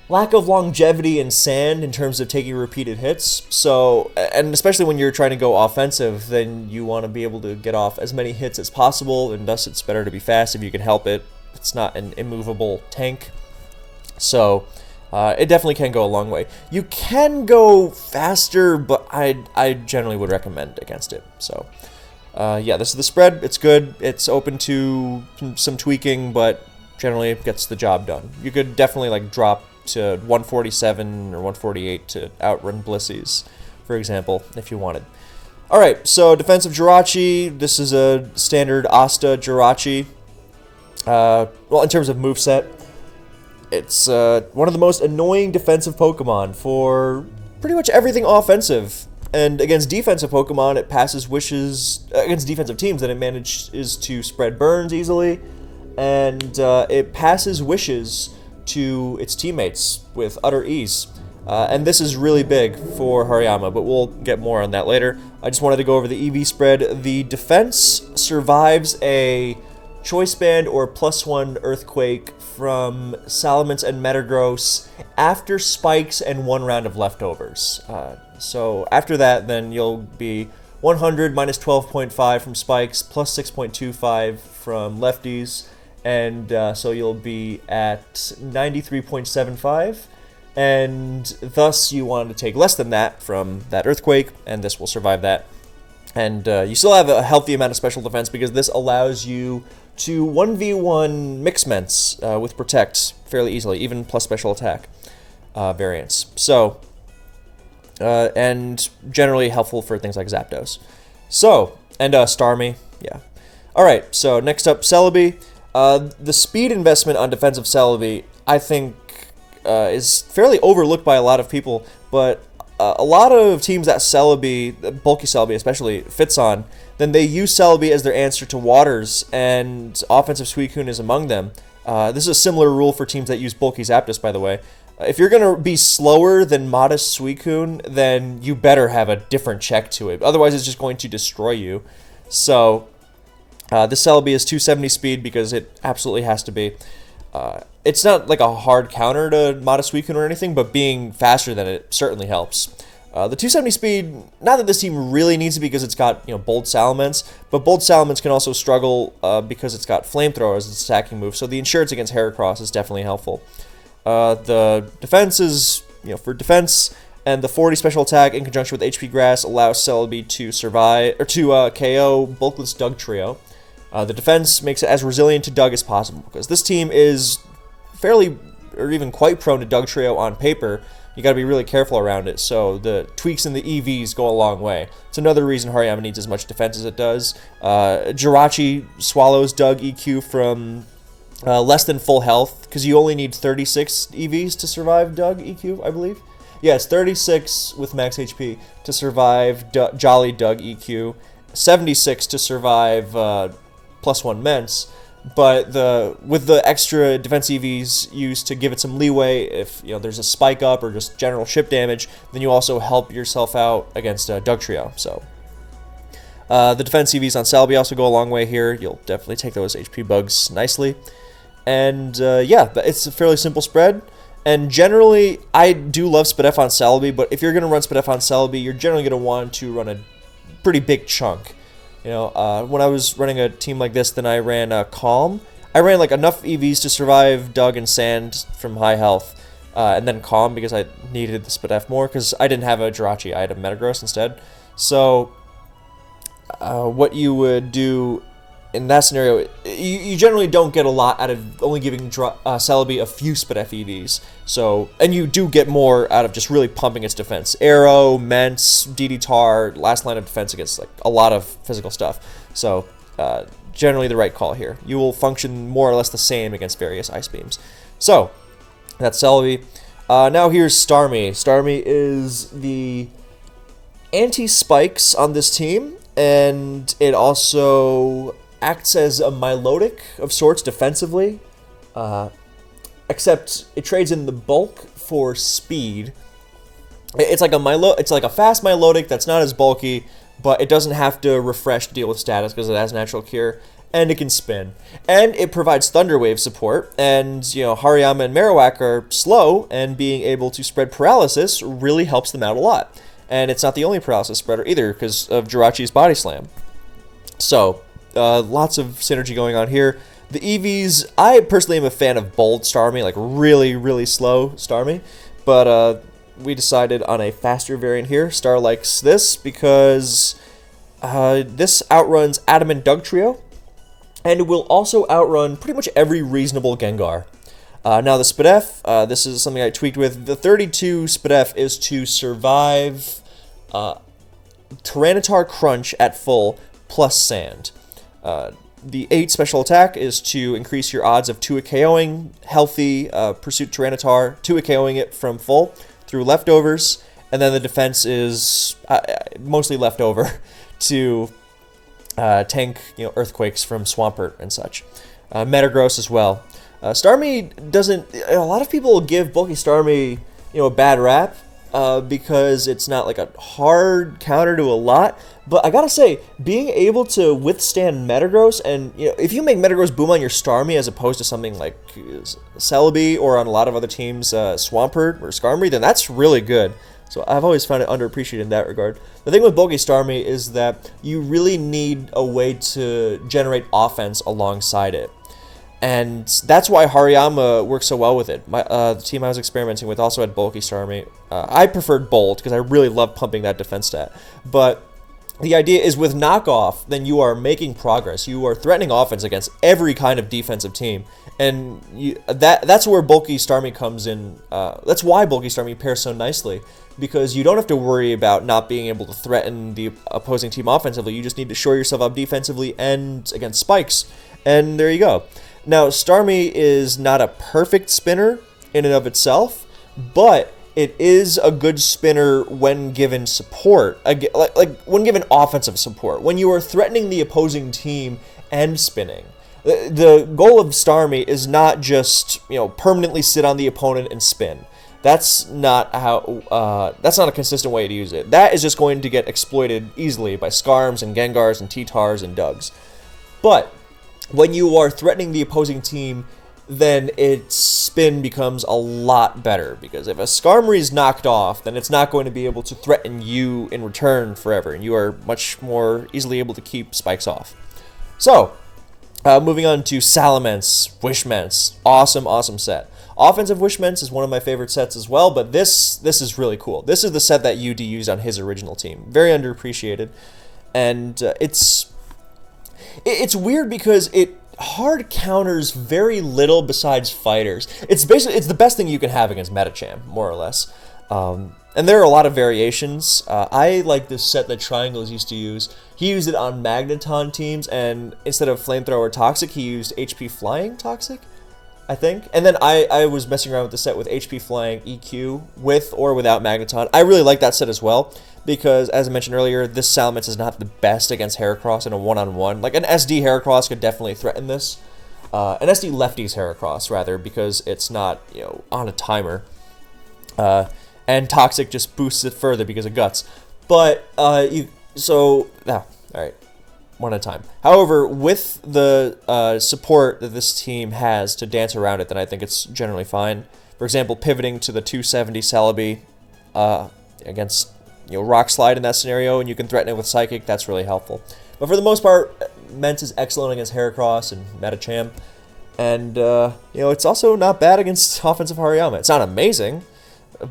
lack of longevity in sand in terms of taking repeated hits. So, and especially when you're trying to go offensive, then you want to be able to get off as many hits as possible, and thus it's better to be fast if you can help it. It's not an immovable tank. So, it definitely can go a long way. You can go faster, but I generally would recommend against it. So, yeah, this is the spread. It's good. It's open to some tweaking, but generally it gets the job done. You could definitely drop to 147 or 148 to outrun Blissey's, for example, if you wanted. Alright, so defensive Jirachi. This is a standard Asta Jirachi. Well, in terms of moveset, it's one of the most annoying defensive Pokemon for pretty much everything offensive. And against defensive Pokemon, it passes wishes. Against defensive teams, then it manages to spread burns easily. And it passes wishes to its teammates with utter ease. And this is really big for Hariyama, but we'll get more on that later. I just wanted to go over the EV spread. The defense survives a Choice Band or +1 Earthquake from Salamence and Metagross after Spikes and 1 round of leftovers. So after that, then you'll be 100 minus 12.5 from Spikes, plus 6.25 from Lefties, and so you'll be at 93.75, and thus you want to take less than that from that Earthquake, and this will survive that. And you still have a healthy amount of special defense because this allows you to 1v1 Mixments with Protect fairly easily, even plus special attack variants. So, and generally helpful for things like Zapdos. So, and Starmie, yeah. Alright, so next up, Celebi. The speed investment on defensive Celebi, I think, is fairly overlooked by a lot of people, but a lot of teams that Celebi, bulky Celebi especially, fits on, then they use Celebi as their answer to Waters, and offensive Suicune is among them. This is a similar rule for teams that use bulky Zapdos, by the way. If you're going to be slower than modest Suicune, then you better have a different check to it. Otherwise, it's just going to destroy you. So, this Celebi is 270 speed because it absolutely has to be. It's not like a hard counter to modest Suicune or anything, but being faster than it certainly helps. The 270 speed, not that this team really needs it because it's got Bold Salamence, but Bold Salamence can also struggle because it's got Flamethrower as its attacking move, so the insurance against Heracross is definitely helpful. The defense is, for defense, and the 40 special attack in conjunction with HP Grass allows Celebi to survive, or to KO Bulkless Dugtrio. The defense makes it as resilient to Doug as possible, because this team is fairly, or even quite prone to Dugtrio on paper. You gotta be really careful around it, so the tweaks in the EVs go a long way. It's another reason Hariyama needs as much defense as it does. Jirachi swallows Doug EQ from less than full health, because you only need 36 EVs to survive Doug EQ, I believe. Yeah, it's 36 with max HP to survive Jolly Doug EQ, 76 to survive +1 Ments, but with the extra defense EVs used to give it some leeway, if there's a spike up or just general ship damage, then you also help yourself out against Dugtrio. So the defense EVs on Celebi also go a long way here. You'll definitely take those HP bugs nicely. And yeah, it's a fairly simple spread. And generally, I do love SpDef on Celebi, but if you're going to run SpDef on Celebi, you're generally going to want to run a pretty big chunk. When I was running a team like this, then I ran Calm. I ran like enough EVs to survive Doug and Sand from high health, and then Calm because I needed the SpDef more because I didn't have a Jirachi, I had a Metagross instead. So what you would do in that scenario, you generally don't get a lot out of only giving Celebi a few SPDF EVs. So, and you do get more out of just really pumping its defense. Arrow, Mence, DD Tar, last line of defense against like a lot of physical stuff. So, generally the right call here. You will function more or less the same against various Ice Beams. So, that's Celebi. Now here's Starmie. Starmie is the anti-spikes on this team, and it also acts as a Milotic of sorts defensively, except it trades in the bulk for speed. It's like a fast Milotic that's not as bulky, but it doesn't have to refresh to deal with status because it has natural cure, and it can spin. And it provides Thunder Wave support, and Hariyama and Marowak are slow, and being able to spread paralysis really helps them out a lot. And it's not the only paralysis spreader either because of Jirachi's Body Slam. So, lots of synergy going on here. The EVs, I personally am a fan of bold Starmie, like really, really slow Starmie. But we decided on a faster variant here. Star likes this because this outruns Adamant Dugtrio. And it will also outrun pretty much every reasonable Gengar. Now the SPDF, this is something I tweaked with. The 32 SPDF is to survive Tyranitar Crunch at full plus Sand. The 8 special attack is to increase your odds of 2-hit KOing healthy Pursuit Tyranitar, 2-hit KOing it from full through leftovers, and then the defense is mostly leftover to tank earthquakes from Swampert and such. Metagross as well. Starmie doesn't. A lot of people give bulky Starmie a bad rap because it's not like a hard counter to a lot. But I gotta say, being able to withstand Metagross, and if you make Metagross boom on your Starmie as opposed to something like Celebi or on a lot of other teams, Swampert or Skarmory, then that's really good. So I've always found it underappreciated in that regard. The thing with bulky Starmie is that you really need a way to generate offense alongside it. And that's why Hariyama works so well with it. The team I was experimenting with also had bulky Starmie. I preferred Bolt because I really love pumping that defense stat. But the idea is with knockoff, then you are making progress. You are threatening offense against every kind of defensive team. And that's where bulky Starmie comes in. That's why bulky Starmie pairs so nicely. Because you don't have to worry about not being able to threaten the opposing team offensively. You just need to shore yourself up defensively and against spikes. And there you go. Now, Starmie is not a perfect spinner in and of itself, but it is a good spinner when given support, like when given offensive support, when you are threatening the opposing team and spinning. The goal of Starmie is not just permanently sit on the opponent and spin. That's not that's not a consistent way to use it. That is just going to get exploited easily by Skarms and Gengars and T-Tars and Dugs. But when you are threatening the opposing team, then its spin becomes a lot better. Because if a Skarmory is knocked off, then it's not going to be able to threaten you in return forever. And you are much more easily able to keep spikes off. So, moving on to Salamence, Wishmence. Awesome, awesome set. Offensive Wishmence is one of my favorite sets as well, but this is really cool. This is the set that UD used on his original team. Very underappreciated. And it's weird because it hard counters very little besides fighters. It's the best thing you can have against Medicham, more or less. And there are a lot of variations. I like this set that Triangles used to use. He used it on Magneton teams, and instead of Flamethrower Toxic, he used HP Flying Toxic, I think. And then I was messing around with the set with HP Flying EQ with or without Magneton. I really like that set as well, because as I mentioned earlier, this Salamence is not the best against Heracross in a one-on-one. Like an SD Heracross could definitely threaten this. An SD Lefties Heracross, rather, because it's not, on a timer. And Toxic just boosts it further because of Guts. But, alright, one at a time. However, with the support that this team has to dance around it, then I think it's generally fine. For example, pivoting to the 270 Celebi against Rock Slide in that scenario, and you can threaten it with Psychic, that's really helpful. But for the most part, Mence is excellent against Heracross and Medicham. And, it's also not bad against offensive Hariyama. It's not amazing,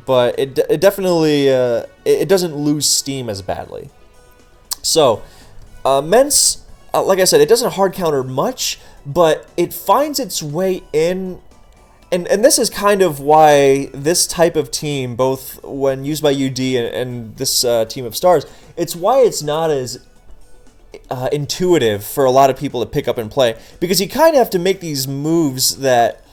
but it definitely it doesn't lose steam as badly. So, Mence like I said, it doesn't hard counter much, but it finds its way in. And this is kind of why this type of team, both when used by UD and this team of stars, it's why it's not as intuitive for a lot of people to pick up and play. Because you kind of have to make these moves that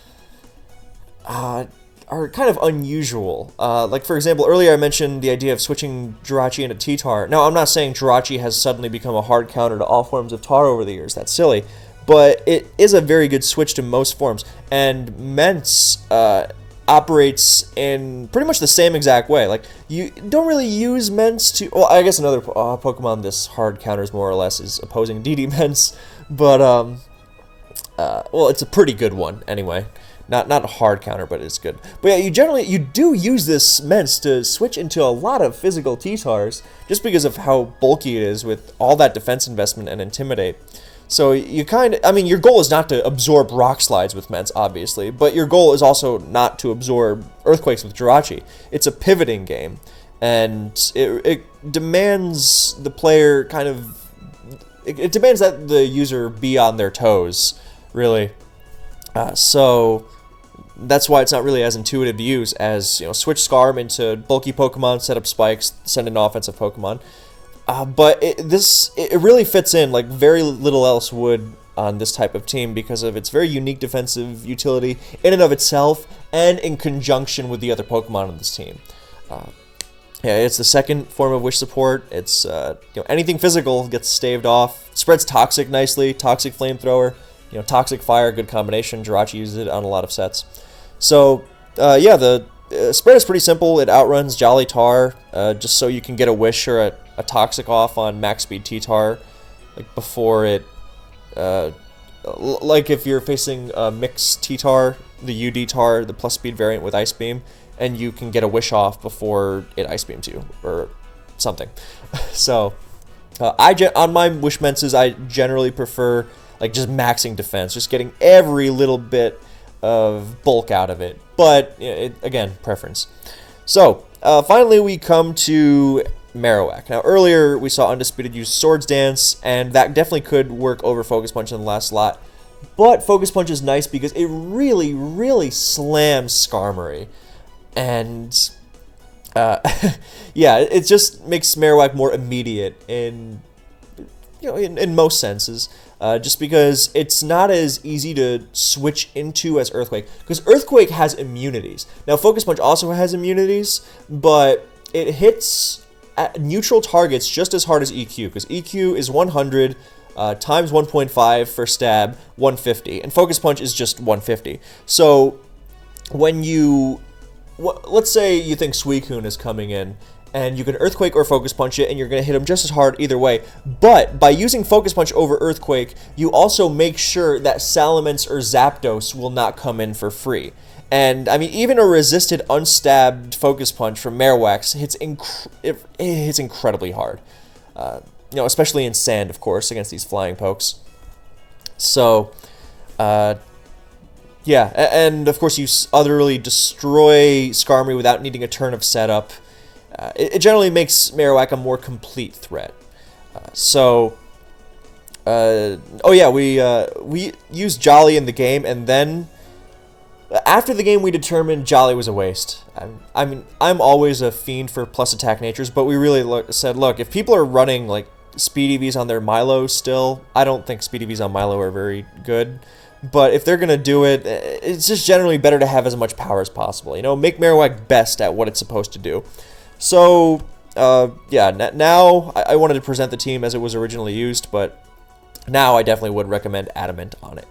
are kind of unusual. Like, for example, earlier I mentioned the idea of switching Jirachi into T-Tar. Now, I'm not saying Jirachi has suddenly become a hard counter to all forms of Tar over the years. That's silly. But it is a very good switch to most forms, and Mence operates in pretty much the same exact way. Like, you don't really use Mence to... Well, I guess another Pokemon this hard counters more or less is opposing DD Mence, but, well, it's a pretty good one, anyway. Not a hard counter, but it's good. But yeah, you do use this Mence to switch into a lot of physical T-Tars, just because of how bulky it is with all that defense investment and Intimidate. So you your goal is not to absorb Rock Slides with Mence, obviously, but your goal is also not to absorb Earthquakes with Jirachi. It's a pivoting game, and it demands the player it demands that the user be on their toes, really. So that's why it's not really as intuitive to use as, switch Scarm into bulky Pokemon, set up spikes, send an offensive Pokemon. But it really fits in like very little else would on this type of team because of its very unique defensive utility in and of itself and in conjunction with the other Pokemon on this team. Yeah, it's the second form of Wish support. It's anything physical gets staved off. Spreads Toxic nicely. Toxic Flamethrower. Toxic Fire, good combination. Jirachi uses it on a lot of sets. So yeah, the spread is pretty simple. It outruns Jolly Tar just so you can get a Wish or a Toxic off on max speed T-Tar, like before it, like if you're facing a mixed T-Tar, the UD Tar, the plus speed variant with Ice Beam, and you can get a Wish off before it Ice Beams you, or something. So, on my Wish Menses, I generally prefer like just maxing defense, just getting every little bit of bulk out of it, but again, preference. So, finally we come to Marowak. Now, earlier we saw Undisputed use Swords Dance, and that definitely could work over Focus Punch in the last slot. But Focus Punch is nice because it really, really slams Skarmory. And, yeah, it just makes Marowak more immediate in most senses. Just because it's not as easy to switch into as Earthquake. Because Earthquake has immunities. Now, Focus Punch also has immunities, but it hits at neutral targets just as hard as EQ, because EQ is 100 times 1.5 for stab, 150, and Focus Punch is just 150. So when let's say you think Suicune is coming in, and you can Earthquake or Focus Punch it, and you're going to hit him just as hard either way. But by using Focus Punch over Earthquake, you also make sure that Salamence or Zapdos will not come in for free. And, even a resisted, unstabbed Focus Punch from Marowak hits incredibly hard. Especially in Sand, of course, against these flying pokes. So, yeah, and of course you utterly destroy Skarmory without needing a turn of setup. It generally makes Marowak a more complete threat. Oh yeah, we used Jolly in the game, and then after the game we determined Jolly was a waste. I'm always a fiend for plus attack natures, but we really said, look, if people are running like Speed EVs on their Milo still, I don't think Speed EVs on Milo are very good. But if they're going to do it, it's just generally better to have as much power as possible. Make Marowak best at what it's supposed to do. So, yeah, now I wanted to present the team as it was originally used, but now I definitely would recommend Adamant on it.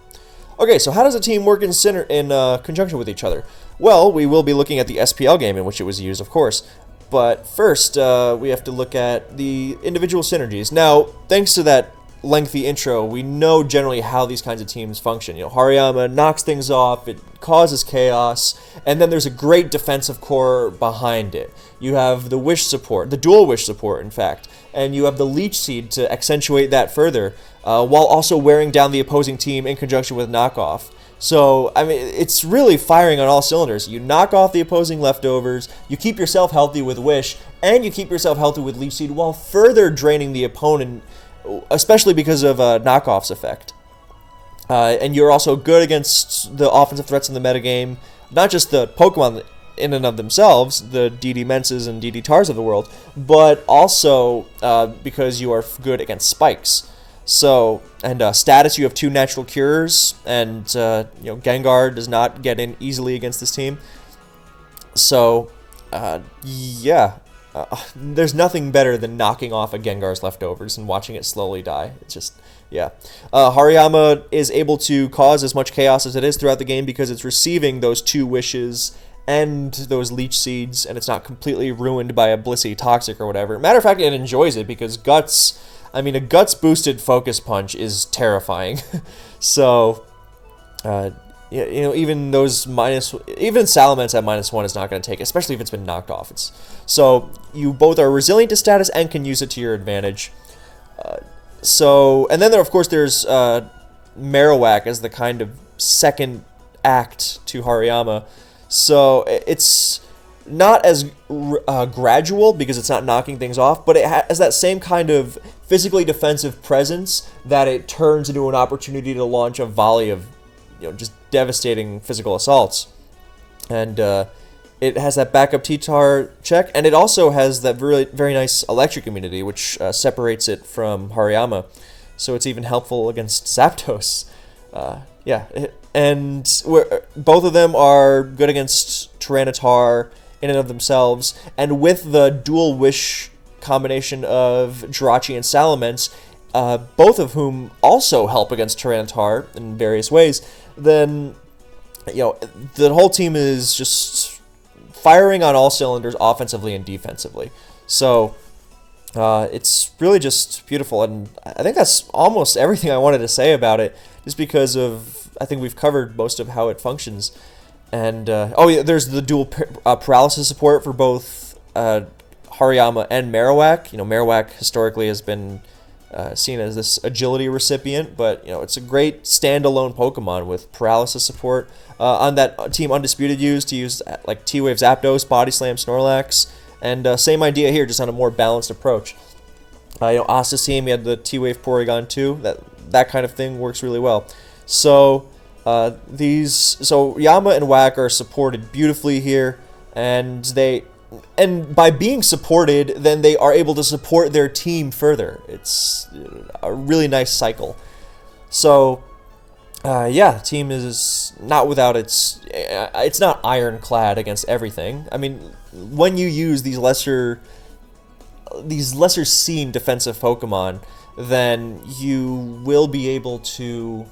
Okay, so how does a team work in conjunction with each other? Well, we will be looking at the SPL game in which it was used, of course. But first, we have to look at the individual synergies. Now, thanks to that lengthy intro, we know generally how these kinds of teams function. Hariyama knocks things off, it causes chaos, and then there's a great defensive core behind it. You have the Wish support, the dual Wish support, in fact, and you have the Leech Seed to accentuate that further, while also wearing down the opposing team in conjunction with knockoff. So, it's really firing on all cylinders. You knock off the opposing leftovers, you keep yourself healthy with Wish, and you keep yourself healthy with Leech Seed while further draining the opponent especially because of knockoff's effect. And you're also good against the offensive threats in the metagame, not just the Pokemon in and of themselves, the DD Menses and DD Tars of the world, but also because you are good against spikes. So, and status, you have 2 natural cures, and Gengar does not get in easily against this team. So, yeah, there's nothing better than knocking off a Gengar's leftovers and watching it slowly die. It's just, yeah. Hariyama is able to cause as much chaos as it is throughout the game because it's receiving those 2 wishes and those leech seeds, and it's not completely ruined by a Blissey Toxic or whatever. Matter of fact, it enjoys it because Guts, I mean, a Guts boosted Focus Punch is terrifying. So, even those even Salamence at -1 is not going to take it, especially if it's been knocked off. So you both are resilient to status and can use it to your advantage. And then of course there's Marowak as the kind of second act to Hariyama. So it's not as gradual because it's not knocking things off, but it has that same kind of physically defensive presence that it turns into an opportunity to launch a volley of just devastating physical assaults. And it has that backup T-Tar check, and it also has that very, very nice electric immunity, which separates it from Hariyama. So it's even helpful against Zapdos. And both of them are good against Tyranitar in and of themselves, and with the dual wish combination of Jirachi and Salamence, both of whom also help against Tyranitar in various ways, then the whole team is just firing on all cylinders offensively and defensively. So it's really just beautiful, and I think that's almost everything I wanted to say about it, just because I think we've covered most of how it functions. And there's the dual paralysis support for both Hariyama and Marowak. Marowak historically has been seen as this agility recipient, but it's a great standalone Pokemon with paralysis support. On that team Undisputed used to use like T-Wave Zapdos, Body Slam Snorlax, and same idea here, just on a more balanced approach. Asta's team, he had the T-Wave Porygon too. That kind of thing works really well. So Yama and Whack are supported beautifully here, and by being supported, then they are able to support their team further. It's a really nice cycle. So, the team is not without it's not ironclad against everything. I mean, when you use these lesser seen defensive Pokemon, then you will be able to.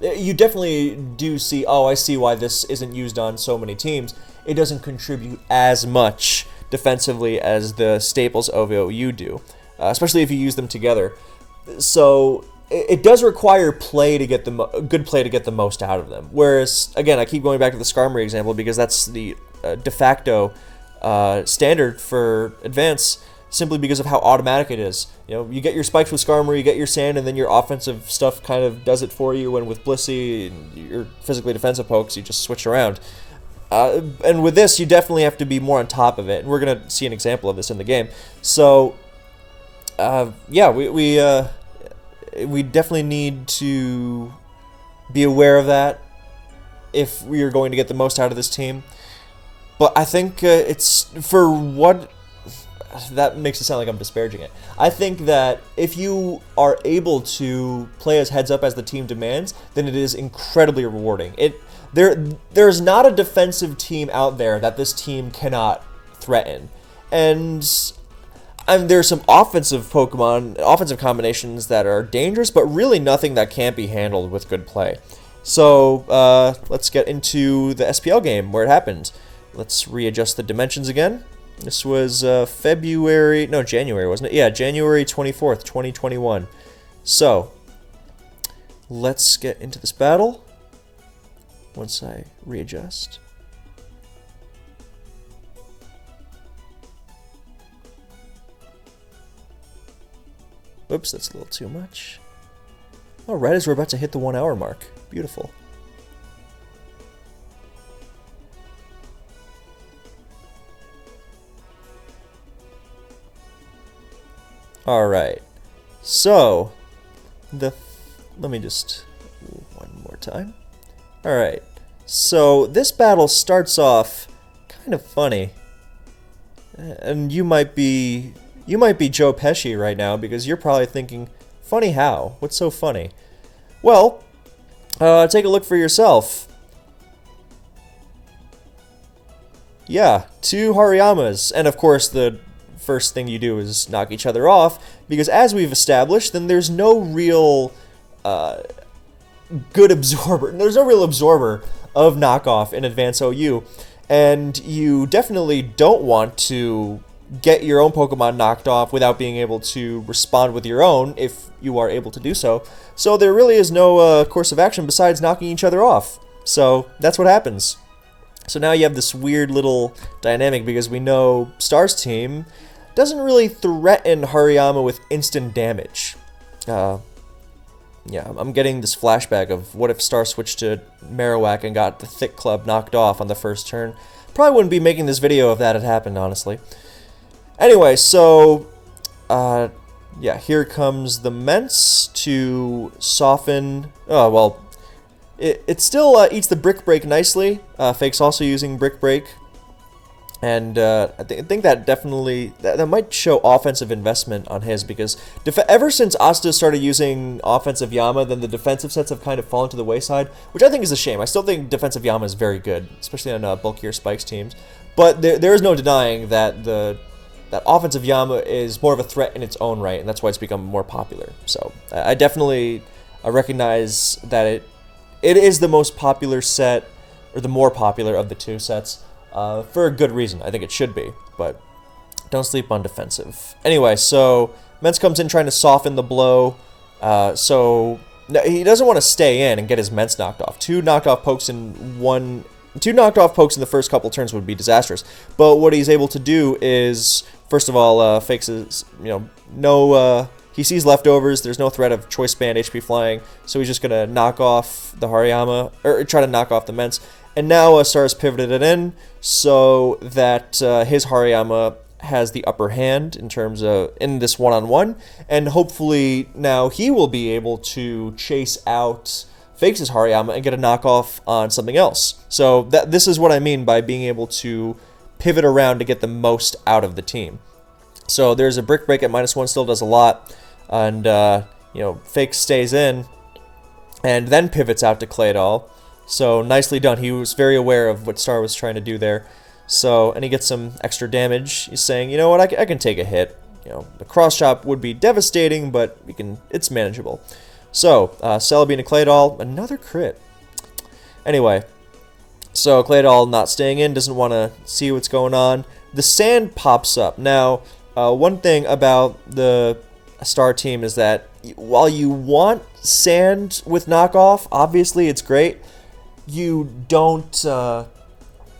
You definitely do see, I see why this isn't used on so many teams. It doesn't contribute as much defensively as the staples OVOU do, especially if you use them together. So it does require good play to get the most out of them. Whereas, again, I keep going back to the Skarmory example because that's the de facto standard for Advance, simply because of how automatic it is. You get your spikes with Skarmory, you get your sand, and then your offensive stuff kind of does it for you. And with Blissey and your physically defensive pokes, you just switch around. And with this, you definitely have to be more on top of it, and we're gonna see an example of this in the game. So, we definitely need to be aware of that if we are going to get the most out of this team. But I think it's for what. That makes it sound like I'm disparaging it. I think that if you are able to play as heads up as the team demands, then it is incredibly rewarding. There's not a defensive team out there that this team cannot threaten. And there's some offensive combinations that are dangerous, but really nothing that can't be handled with good play. So let's get into the SPL game where it happened. Let's readjust the dimensions again. This was January, wasn't it? Yeah, January 24th, 2021. So, let's get into this battle once I readjust. Whoops, that's a little too much. Oh, right as we're about to hit the 1 hour mark. Beautiful. Alright. So, let me just... one more time. Alright. So, this battle starts off kind of funny. And you might be Joe Pesci right now, because you're probably thinking, funny how? What's so funny? Well, take a look for yourself. Yeah, 2 Hariyamas. And of course, the first thing you do is knock each other off, because as we've established, then there's no real good absorber. There's no real absorber of knockoff in Advance OU. And you definitely don't want to get your own Pokemon knocked off without being able to respond with your own, if you are able to do so. So there really is no course of action besides knocking each other off. So that's what happens. So now you have this weird little dynamic, because we know Star's team doesn't really threaten Hariyama with instant damage. Yeah, I'm getting this flashback of what if Star switched to Marowak and got the Thick Club knocked off on the first turn. Probably wouldn't be making this video if that had happened, honestly. Anyway, so, yeah, here comes the Mence to soften... Oh, well, it still eats the Brick Break nicely. Fake's also using Brick Break. And I think that definitely, that might show offensive investment on his, because ever since Asta started using offensive Yama, then the defensive sets have kind of fallen to the wayside, which I think is a shame. I still think defensive Yama is very good, especially on bulkier Spikes teams. But there is no denying that that offensive Yama is more of a threat in its own right, and that's why it's become more popular. So I definitely recognize that it is the most popular set, or the more popular of the 2 sets. For a good reason. I think it should be, but don't sleep on defensive. Anyway, so Mence comes in trying to soften the blow. So he doesn't want to stay in and get his Mence knocked off. 2 knocked off pokes in the first couple turns would be disastrous. But what he's able to do is, first of all, fakes his, he sees leftovers. There's no threat of choice band HP flying, so he's just gonna knock off the Hariyama, or try to knock off the Mence. And now Star has pivoted it in so that his Hariyama has the upper hand in terms of in this one-on-one, and hopefully now he will be able to chase out Fakes' Hariyama and get a knockoff on something else. So this is what I mean by being able to pivot around to get the most out of the team. So there's a Brick Break at -1, still does a lot, and Fakes stays in and then pivots out to Claydol. So nicely done. He was very aware of what Star was trying to do there. So, and he gets some extra damage. He's saying, you know what, I can take a hit. The cross chop would be devastating, but it's manageable. So, Celebi and Claydol, another crit. Anyway, so Claydol not staying in, doesn't want to see what's going on. The sand pops up. Now, one thing about the Star team is that while you want sand with knockoff, obviously it's great, you don't,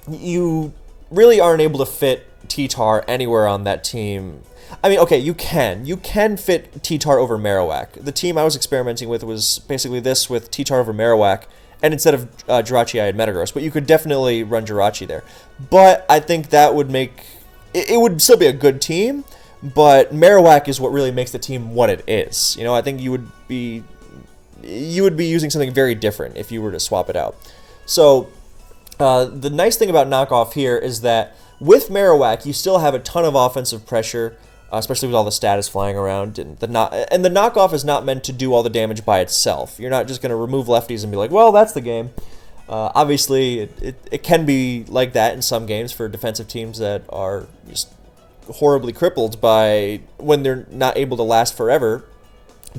you really aren't able to fit T-Tar anywhere on that team. I mean, okay, you can fit T-Tar over Marowak. The team I was experimenting with was basically this, with T-Tar over Marowak, and instead of Jirachi I had Metagross, but you could definitely run Jirachi there. But I think that would make, it would still be a good team, but Marowak is what really makes the team what it is. I think you would be using something very different if you were to swap it out. So the nice thing about knockoff here is that with Marowak, you still have a ton of offensive pressure, especially with all the status flying around. And the knockoff is not meant to do all the damage by itself. You're not just going to remove lefties and be like, well, that's the game. Obviously, it can be like that in some games for defensive teams that are just horribly crippled by when they're not able to last forever.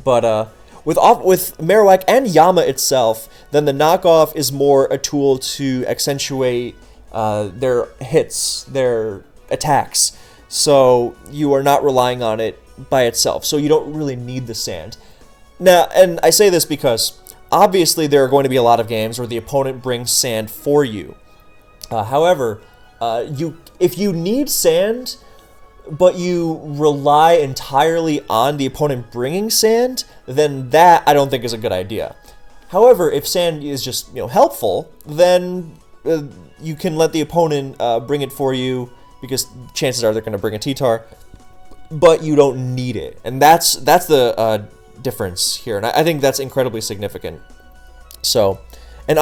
But with Marowak and Yama itself, then the knockoff is more a tool to accentuate their hits, their attacks. So you are not relying on it by itself. So you don't really need the sand. Now, and I say this because obviously there are going to be a lot of games where the opponent brings sand for you. However, if you need sand, but you rely entirely on the opponent bringing sand, then that I don't think is a good idea. However, if sand is just helpful, then you can let the opponent bring it for you, because chances are they're going to bring a T-Tar. but you don't need it, and that's the difference here, and I think that's incredibly significant. So, and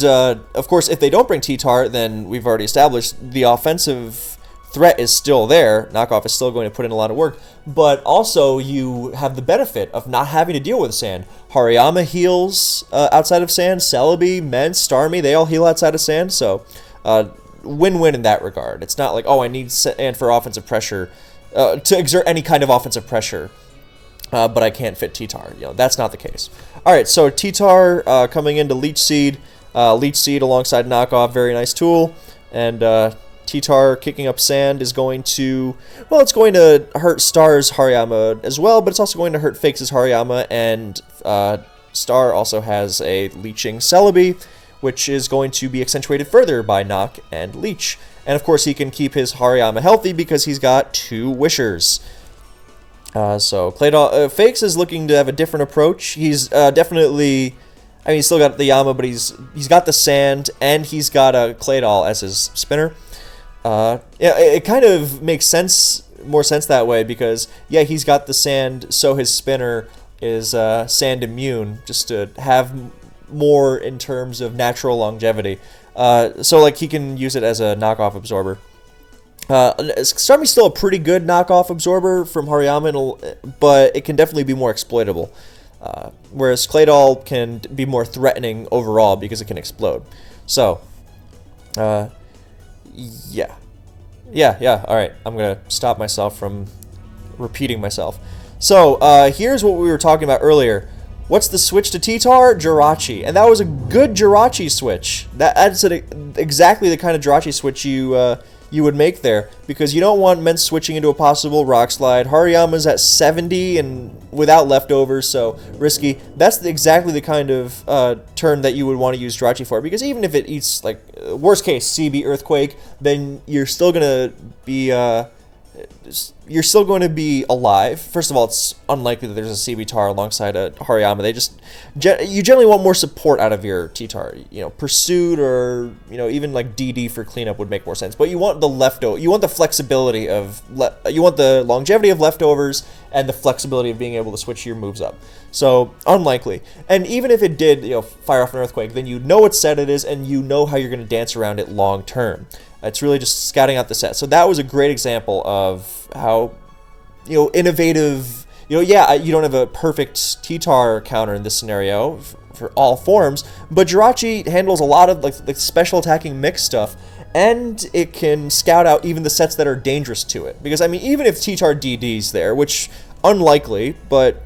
of course, if they don't bring T-Tar, then we've already established the offensive threat is still there. Knockoff is still going to put in a lot of work, but also you have the benefit of not having to deal with sand. Hariyama heals outside of sand. Celebi, Mence, Starmie, they all heal outside of sand. So win-win in that regard. It's not like, oh, I need sand for offensive pressure to exert any kind of offensive pressure, but I can't fit T-Tar. That's not the case. All right, so T-Tar coming into Leech Seed. Leech Seed alongside Knockoff, very nice tool, and T-Tar kicking up sand is going to, well, it's going to hurt Star's Hariyama as well, but it's also going to hurt Fakes' Hariyama, and Star also has a leeching Celebi, which is going to be accentuated further by Knock and Leech. And of course he can keep his Hariyama healthy because he's got 2 Wishers. So Claydol, Fakes is looking to have a different approach. He's definitely, I mean, he's still got the Yama, but he's got the sand, and he's got a Claydol as his spinner. Yeah, it kind of makes more sense that way, because yeah, he's got the sand, so his spinner is sand immune, just to have more in terms of natural longevity. So like he can use it as a knockoff absorber. Starmie's still a pretty good knockoff absorber from Hariyama, but it can definitely be more exploitable. Whereas Claydol can be more threatening overall because it can explode. So, yeah. All right, I'm gonna stop myself from repeating myself. So here's what we were talking about earlier. What's the switch to T-Tar? Jirachi, and that was a good Jirachi switch. That's exactly the kind of Jirachi switch you would make there, because you don't want Mence switching into a possible Rock Slide. Hariyama's at 70 and without leftovers, so risky. That's exactly the kind of turn that you would want to use Jirachi for, because even if it eats, like, worst case, CB Earthquake, then you're still going to be alive. First of all, it's unlikely that there's a CB Tar alongside a Hariyama. You generally want more support out of your T-Tar. Pursuit or even like DD for cleanup would make more sense. But you want the flexibility of you want the longevity of leftovers and the flexibility of being able to switch your moves up. So unlikely. And even if it did fire off an Earthquake, then you know what set it is and you know how you're going to dance around it long term. It's really just scouting out the set. So that was a great example of how, innovative, yeah, you don't have a perfect T-Tar counter in this scenario for all forms, but Jirachi handles a lot of like special attacking mix stuff, and it can scout out even the sets that are dangerous to it. Because, I mean, even if T-Tar DD's there, which unlikely, but,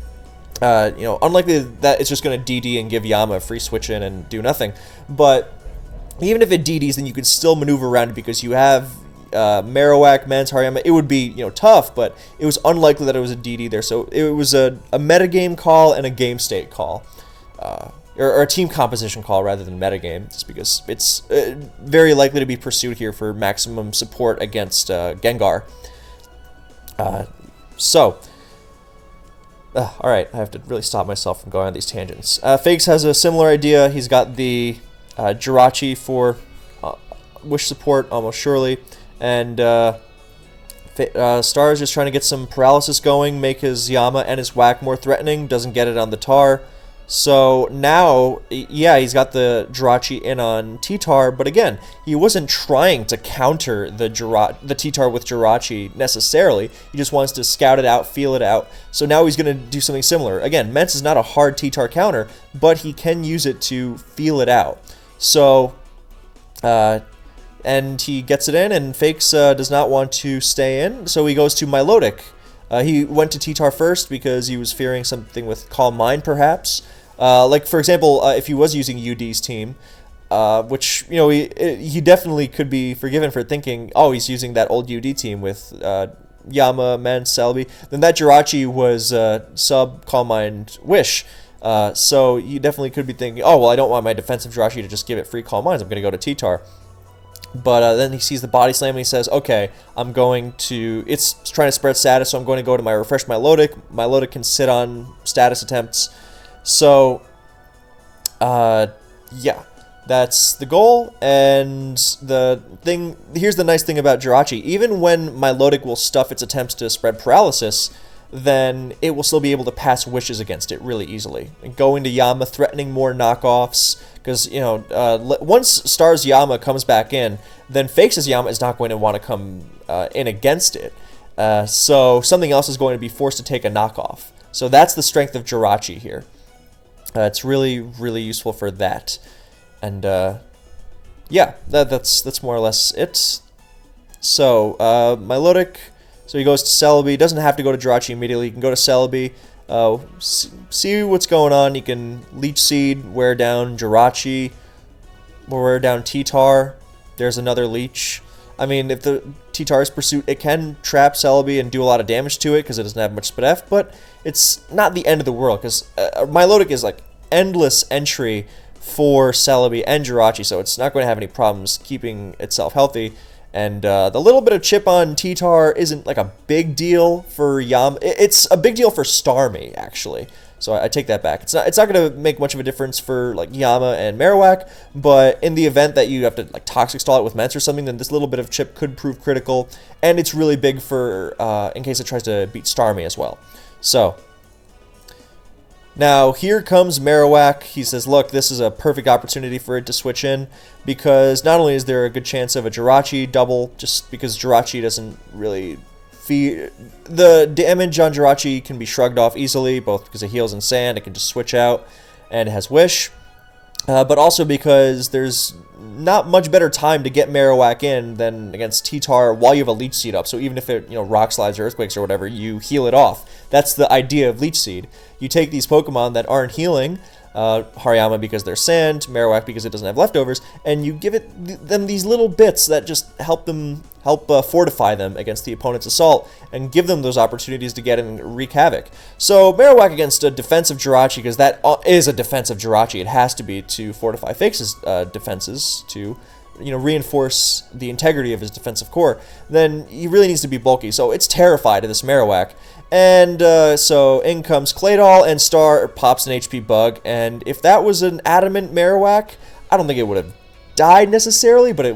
unlikely that it's just going to DD and give Yama a free switch in and do nothing, but even if it DDs, then you can still maneuver around it because you have Marowak, Mence, Hariyama. It would be tough, but it was unlikely that it was a DD there. So it was a metagame call and a game state call, or a team composition call rather than metagame, just because it's very likely to be pursued here for maximum support against Gengar. All right, I have to really stop myself from going on these tangents. Fakes has a similar idea. He's got the Jirachi for wish support almost surely, and Star is just trying to get some paralysis going, make his Yama and his Whack more threatening. Doesn't get it on the Tar, so now yeah, he's got the Jirachi in on T-Tar, but again, he wasn't trying to counter the T-Tar with Jirachi necessarily. He just wants to scout it out, feel it out. So now he's going to do something similar. Again, Mence is not a hard T-Tar counter, but he can use it to feel it out. So, and he gets it in, and Fakes does not want to stay in, so he goes to Milotic. He went to T-Tar first because he was fearing something with Calm Mind, perhaps. Like, for example, if he was using UD's team, which, he definitely could be forgiven for thinking, oh, he's using that old UD team with Yama, Mence, Celebi, then that Jirachi was sub Calm Mind Wish. So you definitely could be thinking, oh, well, I don't want my defensive Jirachi to just give it free Calm Minds. I'm going to go to T-Tar. But then he sees the body slam and he says, okay, it's trying to spread status, so I'm going to go to my Refresh Milotic. Milotic can sit on status attempts. So, yeah. That's the goal, and here's the nice thing about Jirachi. Even when Milotic will stuff its attempts to spread paralysis, then it will still be able to pass wishes against it really easily. And go into Yama, threatening more knockoffs, because, once Star's Yama comes back in, then Fakes' Yama is not going to want to come in against it. So something else is going to be forced to take a knockoff. So that's the strength of Jirachi here. It's really, really useful for that. And, yeah, that's more or less it. So, Milotic, so he goes to Celebi. Doesn't have to go to Jirachi immediately. He can go to Celebi, see what's going on. He can Leech Seed, wear down Jirachi, wear down T-Tar. There's another Leech. I mean, if the T-Tar's Pursuit, it can trap Celebi and do a lot of damage to it because it doesn't have much SpF, but it's not the end of the world because Milotic is like endless entry for Celebi and Jirachi, so it's not going to have any problems keeping itself healthy. And the little bit of chip on T-Tar isn't like a big deal for Yama. It's a big deal for Starmie, actually. So I take that back. It's not going to make much of a difference for like Yama and Marowak, but in the event that you have to like Toxic Stall it with Ments or something, then this little bit of chip could prove critical, and it's really big for in case it tries to beat Starmie as well. So now here comes Marowak. He says, look, this is a perfect opportunity for it to switch in, because not only is there a good chance of a Jirachi double, just because Jirachi doesn't really the damage on Jirachi can be shrugged off easily, both because it heals in sand, it can just switch out, and it has Wish, but also because there's not much better time to get Marowak in than against T-Tar while you have a Leech Seed up. So even if it, Rock Slides or Earthquakes or whatever, you heal it off. That's the idea of Leech Seed. You take these Pokemon that aren't healing, Hariyama because they're sand, Marowak because it doesn't have leftovers, and you give them these little bits that just help fortify them against the opponent's assault and give them those opportunities to get in and wreak havoc. So Marowak against a defensive Jirachi, because that is a defensive Jirachi, it has to be to fortify Fakes' defenses to reinforce the integrity of his defensive core, then he really needs to be bulky. So it's terrified of this Marowak. And so in comes Claydol, and Star pops an HP Bug. And if that was an adamant Marowak, I don't think it would have died necessarily, but it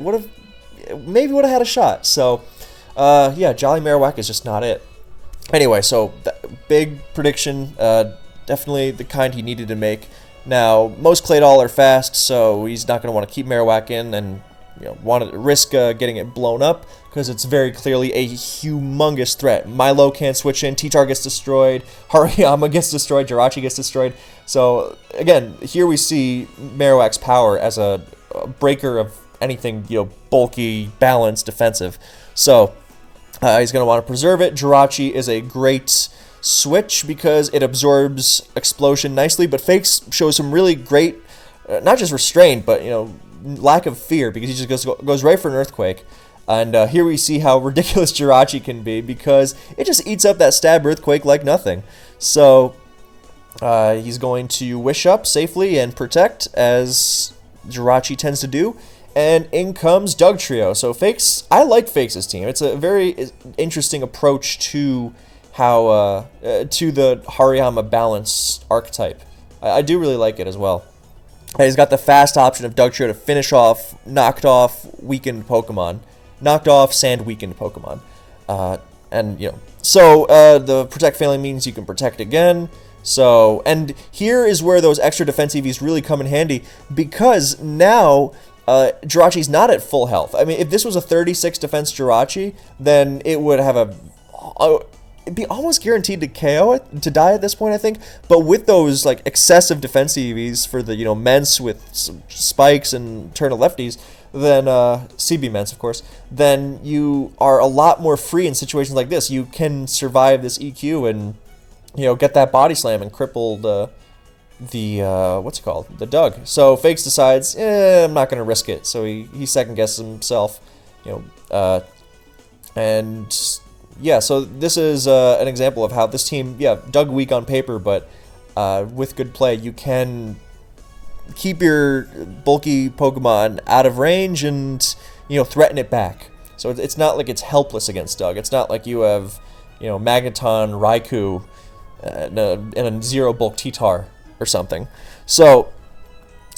maybe would have had a shot. So yeah, Jolly Marowak is just not it. Anyway, so big prediction, definitely the kind he needed to make. Now, most Claydol are fast, so he's not going to want to keep Marowak in and want to risk getting it blown up, because it's very clearly a humongous threat. Milo can't switch in, T-Tar gets destroyed, Hariyama gets destroyed, Jirachi gets destroyed. So again, here we see Marowak's power as a breaker of anything bulky, balanced, defensive. So he's going to want to preserve it. Jirachi is a great switch because it absorbs Explosion nicely, but Fakes shows some really great, not just restraint, but lack of fear, because he just goes right for an Earthquake. And here we see how ridiculous Jirachi can be, because it just eats up that stab Earthquake like nothing. So he's going to Wish Up safely and Protect, as Jirachi tends to do. And in comes Dugtrio. So Fakes, I like Fakes' team. It's a very interesting approach to how to the Hariyama balanced archetype. I do really like it as well. He's got the fast option of Dugtrio to finish off knocked off weakened Pokemon. Knocked off sand weakened Pokemon. So the Protect failing means you can Protect again. So, and here is where those extra defense EVs really come in handy, because now Jirachi's not at full health. I mean, if this was a 36 defense Jirachi, then it would have it'd be almost guaranteed to KO it, to die at this point, I think. But with those like excessive defense EVs for the Ments with some spikes and turn to lefties, then CB Ments, of course, then you are a lot more free in situations like this. You can survive this EQ and get that body slam and cripple the Dug. So Fakes decides, I'm not gonna risk it. So he second guesses himself, and yeah, so this is an example of how this team, Dug weak on paper, but with good play, you can keep your bulky Pokemon out of range and, threaten it back. So it's not like it's helpless against Dug. It's not like you have, Magneton, Raikou, and a zero bulk T-Tar or something. So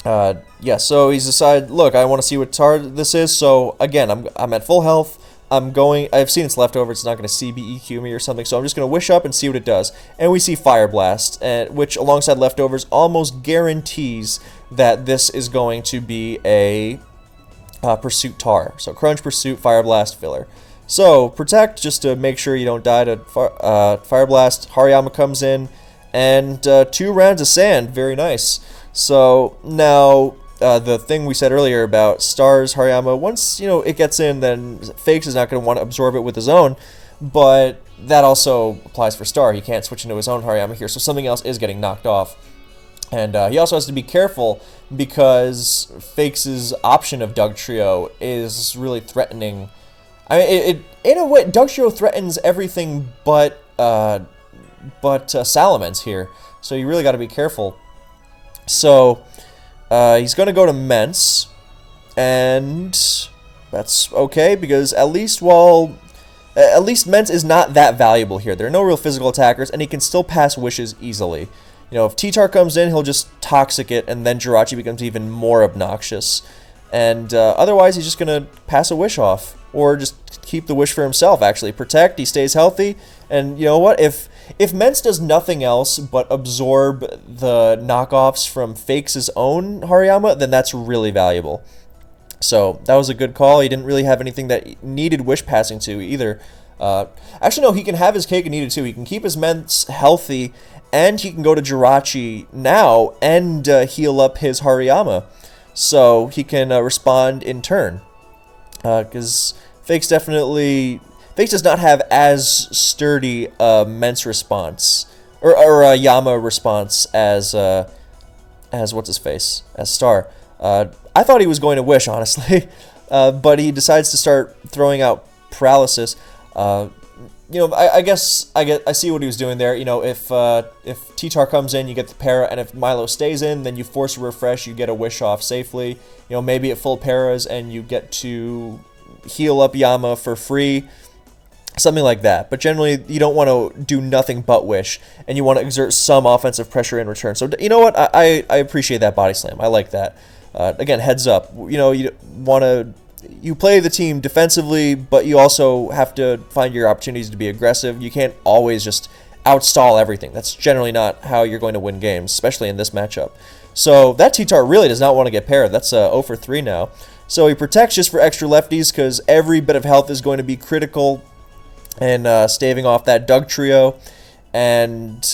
Yeah, so he's decided, look, I want to see what tar this is, so again, I'm at full health. I've seen it's leftover, it's not going to CBEQ me or something, so I'm just going to wish up and see what it does. And we see Fire Blast, which alongside leftovers almost guarantees that this is going to be a Pursuit Tar. So Crunch, Pursuit, Fire Blast, Filler. So Protect, just to make sure you don't die to Fire Blast. Hariyama comes in, and 2 rounds of Sand, very nice. So now the thing we said earlier about Stars Hariyama, once it gets in, then Fakes is not going to want to absorb it with his own, but that also applies for Star. He can't switch into his own Hariyama here, so something else is getting knocked off. And he also has to be careful because Fakes' option of Dugtrio is really threatening. I mean, in a way, Dugtrio threatens everything but Salamence here, so you really got to be careful. So he's going to go to Mence, and that's okay because at least Mence is not that valuable here. There are no real physical attackers, and he can still pass wishes easily. If T-Tar comes in, he'll just Toxic it, and then Jirachi becomes even more obnoxious. And otherwise, he's just going to pass a wish off, or just keep the wish for himself, actually. Protect, he stays healthy, and you know what? If Mence does nothing else but absorb the knockoffs from Fakes' own Hariyama, then that's really valuable. So that was a good call. He didn't really have anything that needed wish passing to either. Actually, no, he can have his cake and eat it too. He can keep his Mence healthy, and he can go to Jirachi now and heal up his Hariyama. So he can respond in turn. Because Fakes does not have as sturdy a Mence response, or a Yama response as what's his face, as Star. I thought he was going to wish, honestly, but he decides to start throwing out paralysis. I guess I see what he was doing there. If T-Tar comes in, you get the para, and if Milo stays in, then you force a refresh, you get a wish off safely. Maybe it full paras, and you get to heal up Yama for free, something like that. But generally, you don't want to do nothing but wish, and you want to exert some offensive pressure in return. So you know what? I appreciate that body slam. I like that. Again, heads up. You play the team defensively, but you also have to find your opportunities to be aggressive. You can't always just outstall everything. That's generally not how you're going to win games, especially in this matchup. So that T-Tar really does not want to get paired. That's 0 for 3 now. So he protects just for extra lefties because every bit of health is going to be critical and staving off that Dugtrio. And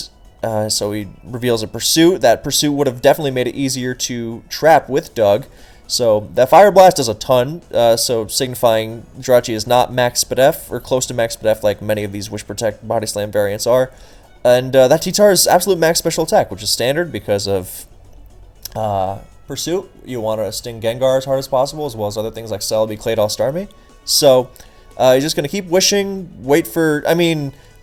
so he reveals a Pursuit. That Pursuit would have definitely made it easier to trap with Doug. So that Fire Blast does a ton, so signifying Jirachi is not max SpDef, or close to max SpDef like many of these Wish Protect Body Slam variants are. And that T-Tar is absolute max special attack, which is standard because of Pursuit. You want to sting Gengar as hard as possible, as well as other things like Celebi, Claydol, Starmie. So he's just going to keep wishing, wait for...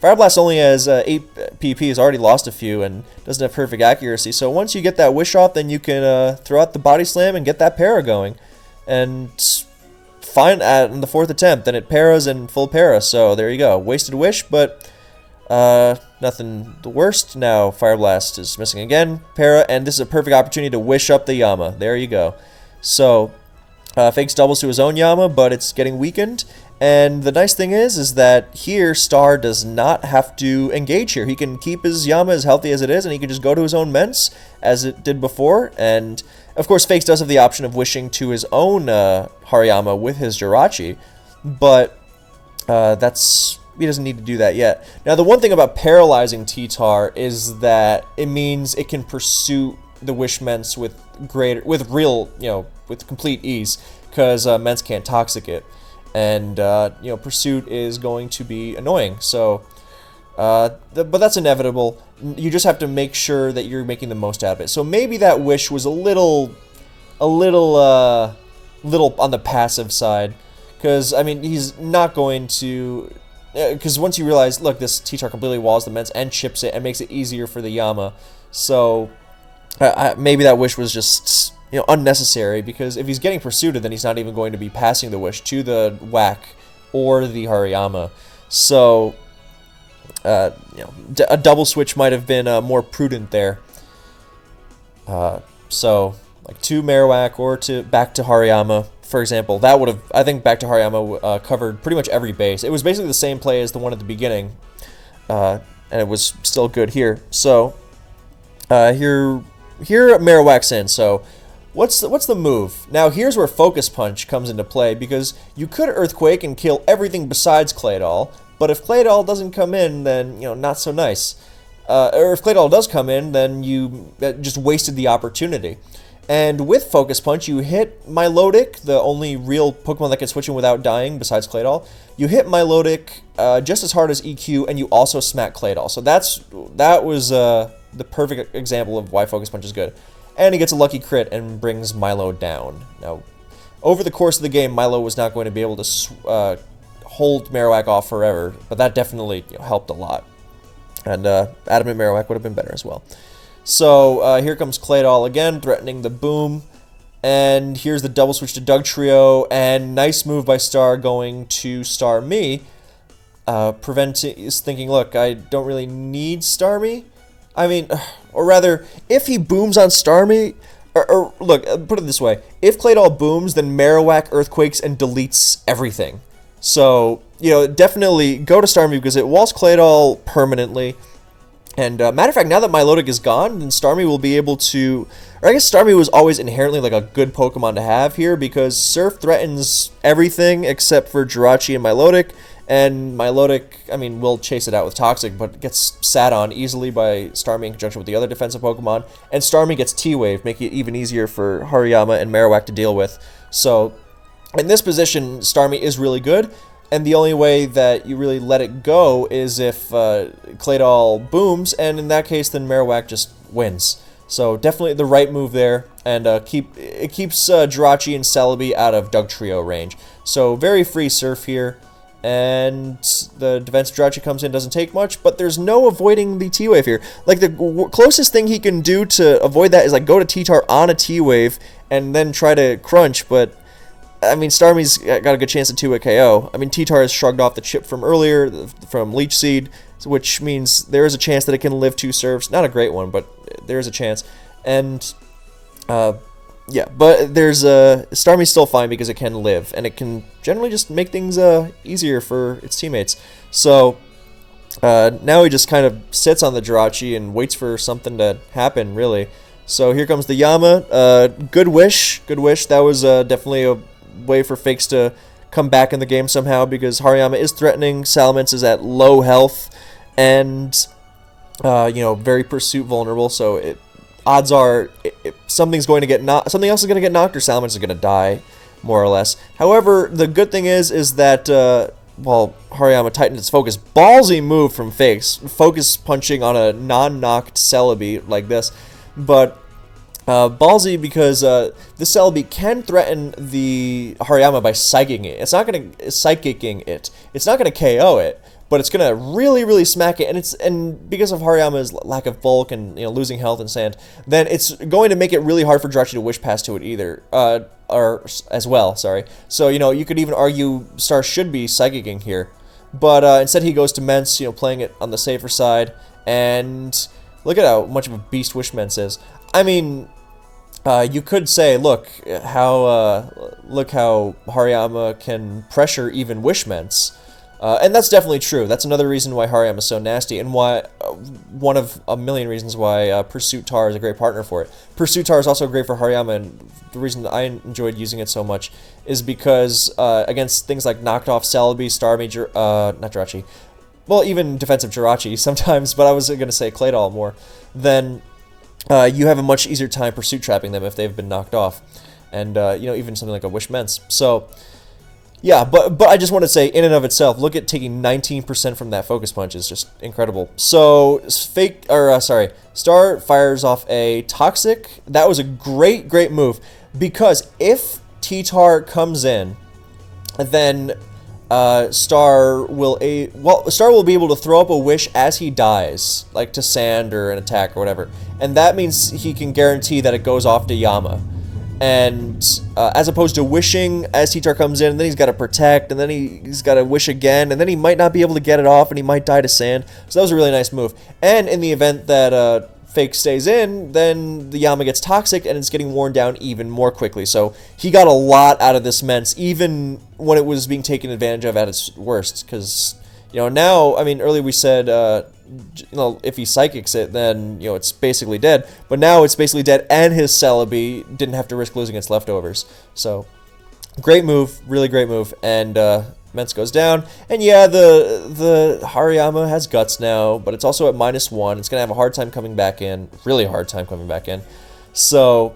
Fire Blast only has 8 PP, has already lost a few, and doesn't have perfect accuracy. So once you get that wish off, then you can throw out the Body Slam and get that para going. And fine in the 4th attempt, then it paras and full para. So there you go. Wasted wish, but nothing the worst. Now Fire Blast is missing again. Para, and this is a perfect opportunity to wish up the Yama. There you go. So Fakes doubles to his own Yama, but it's getting weakened. And the nice thing is that here Star does not have to engage here. He can keep his Yama as healthy as it is, and he can just go to his own Mence as it did before. And of course, Fakes does have the option of wishing to his own Hariyama with his Jirachi, but he doesn't need to do that yet. Now, the one thing about paralyzing T-Tar is that it means it can pursue the Wish Mence with complete ease, because Mence can't Toxic it. And, Pursuit is going to be annoying. So, but that's inevitable. You just have to make sure that you're making the most out of it. So maybe that wish was a little on the passive side. Because, he's not going to... Because once you realize, look, this T-Tar completely walls the Mence and chips it and makes it easier for the Yama. So, maybe that wish was just... unnecessary, because if he's getting pursued, then he's not even going to be passing the wish to the Whack or the Hariyama. So, a double switch might have been more prudent there. So, like to Marowak or to back to Hariyama, for example. That would have, I think, back to Hariyama covered pretty much every base. It was basically the same play as the one at the beginning, and it was still good here. So here Marowak's in. So what's the move? Now here's where Focus Punch comes into play, because you could Earthquake and kill everything besides Claydol, but if Claydol doesn't come in, then not so nice. Or if Claydol does come in, then you just wasted the opportunity. And with Focus Punch, you hit Milotic, the only real Pokemon that can switch in without dying besides Claydol. You hit Milotic just as hard as EQ, and you also smack Claydol. So that was the perfect example of why Focus Punch is good. And he gets a lucky crit and brings Milo down. Now, over the course of the game, Milo was not going to be able to hold Marowak off forever, but that definitely helped a lot. And Adamant Marowak would have been better as well. So here comes Claydol again, threatening the Boom. And here's the double switch to Dugtrio. And nice move by Star going to Starmie. Is thinking, look, I don't really need Starmie. I mean, or rather, if he booms on Starmie, or look, put it this way. If Claydol booms, then Marowak earthquakes and deletes everything. So, definitely go to Starmie because it walls Claydol permanently. And matter of fact, now that Milotic is gone, then Starmie will be able to... Or I guess Starmie was always inherently like a good Pokemon to have here, because Surf threatens everything except for Jirachi and Milotic. And Milotic, I mean, will chase it out with Toxic, but gets sat on easily by Starmie in conjunction with the other defensive Pokemon. And Starmie gets T-Wave, making it even easier for Hariyama and Marowak to deal with. So, in this position, Starmie is really good. And the only way that you really let it go is if Claydol booms, and in that case, then Marowak just wins. So definitely the right move there, and it keeps Jirachi and Celebi out of Dugtrio range. So very free Surf here, and the defensive Jirachi comes in, doesn't take much, but there's no avoiding the T-Wave here. Like, the closest thing he can do to avoid that is like go to T-Tar on a T-Wave and then try to crunch, but... I mean, Starmie's got a good chance at 2-hit KO. I mean, T-Tar has shrugged off the chip from earlier, from Leech Seed, which means there is a chance that it can live 2 serves. Not a great one, but there is a chance. And, yeah, but there's Starmie's still fine because it can live, and it can generally just make things easier for its teammates. So, now he just kind of sits on the Jirachi and waits for something to happen, really. So here comes the Yama. Good wish. That was definitely a way for Fakes to come back in the game somehow, because Hariyama is threatening, Salamence is at low health, and very pursuit vulnerable, so odds are something's going to get something else is going to get knocked, or Salamence is going to die, more or less. However, the good thing is that Hariyama tightened its focus. Ballsy move from Fakes, focus punching on a non-knocked Celebi like this, but ballsy because the Celebi can threaten the Hariyama by psychicking it. It's not going to It's not going to KO it, but it's going to really, really smack it. And because of Hariyama's lack of bulk and losing health and sand, then it's going to make it really hard for Jirachi to wish pass to it either, or as well. Sorry. So you could even argue Star should be psychicking here, but instead he goes to Mence, playing it on the safer side. And look at how much of a beast Wish Mence is. I mean, you could say, look how Hariyama can pressure even Wish Mence, and that's definitely true. That's another reason why Hariyama is so nasty, and why one of a million reasons why Pursuit Tar is a great partner for it. Pursuit Tar is also great for Hariyama, and the reason that I enjoyed using it so much is because against things like knocked off Celebi, Starmie, not Jirachi, well, even defensive Jirachi sometimes, but I was going to say Claydol more, then you have a much easier time pursuit trapping them if they've been knocked off. And, even something like a Wish Mence. So, yeah, but I just want to say, in and of itself, look at taking 19% from that Focus Punch is just incredible. So, Star fires off a Toxic. That was a great, great move, because if T-Tar comes in, then Star will be able to throw up a wish as he dies, like to sand or an attack or whatever, and that means he can guarantee that it goes off to Yama. And as opposed to wishing as T-Tar comes in, and then he's got to protect, and then he's got to wish again, and then he might not be able to get it off, and he might die to sand. So that was a really nice move. And in the event that Fake stays in, then the Yama gets toxic and it's getting worn down even more quickly. So he got a lot out of this Mence, even when it was being taken advantage of at its worst. Because, now, I mean, earlier we said, if he psychics it, then, it's basically dead. But now it's basically dead, and his Celebi didn't have to risk losing its leftovers. So, great move, really great move, and Mence goes down. And yeah, the Hariyama has guts now, but it's also at -1. It's going to have a hard time coming back in, really hard time coming back in. So,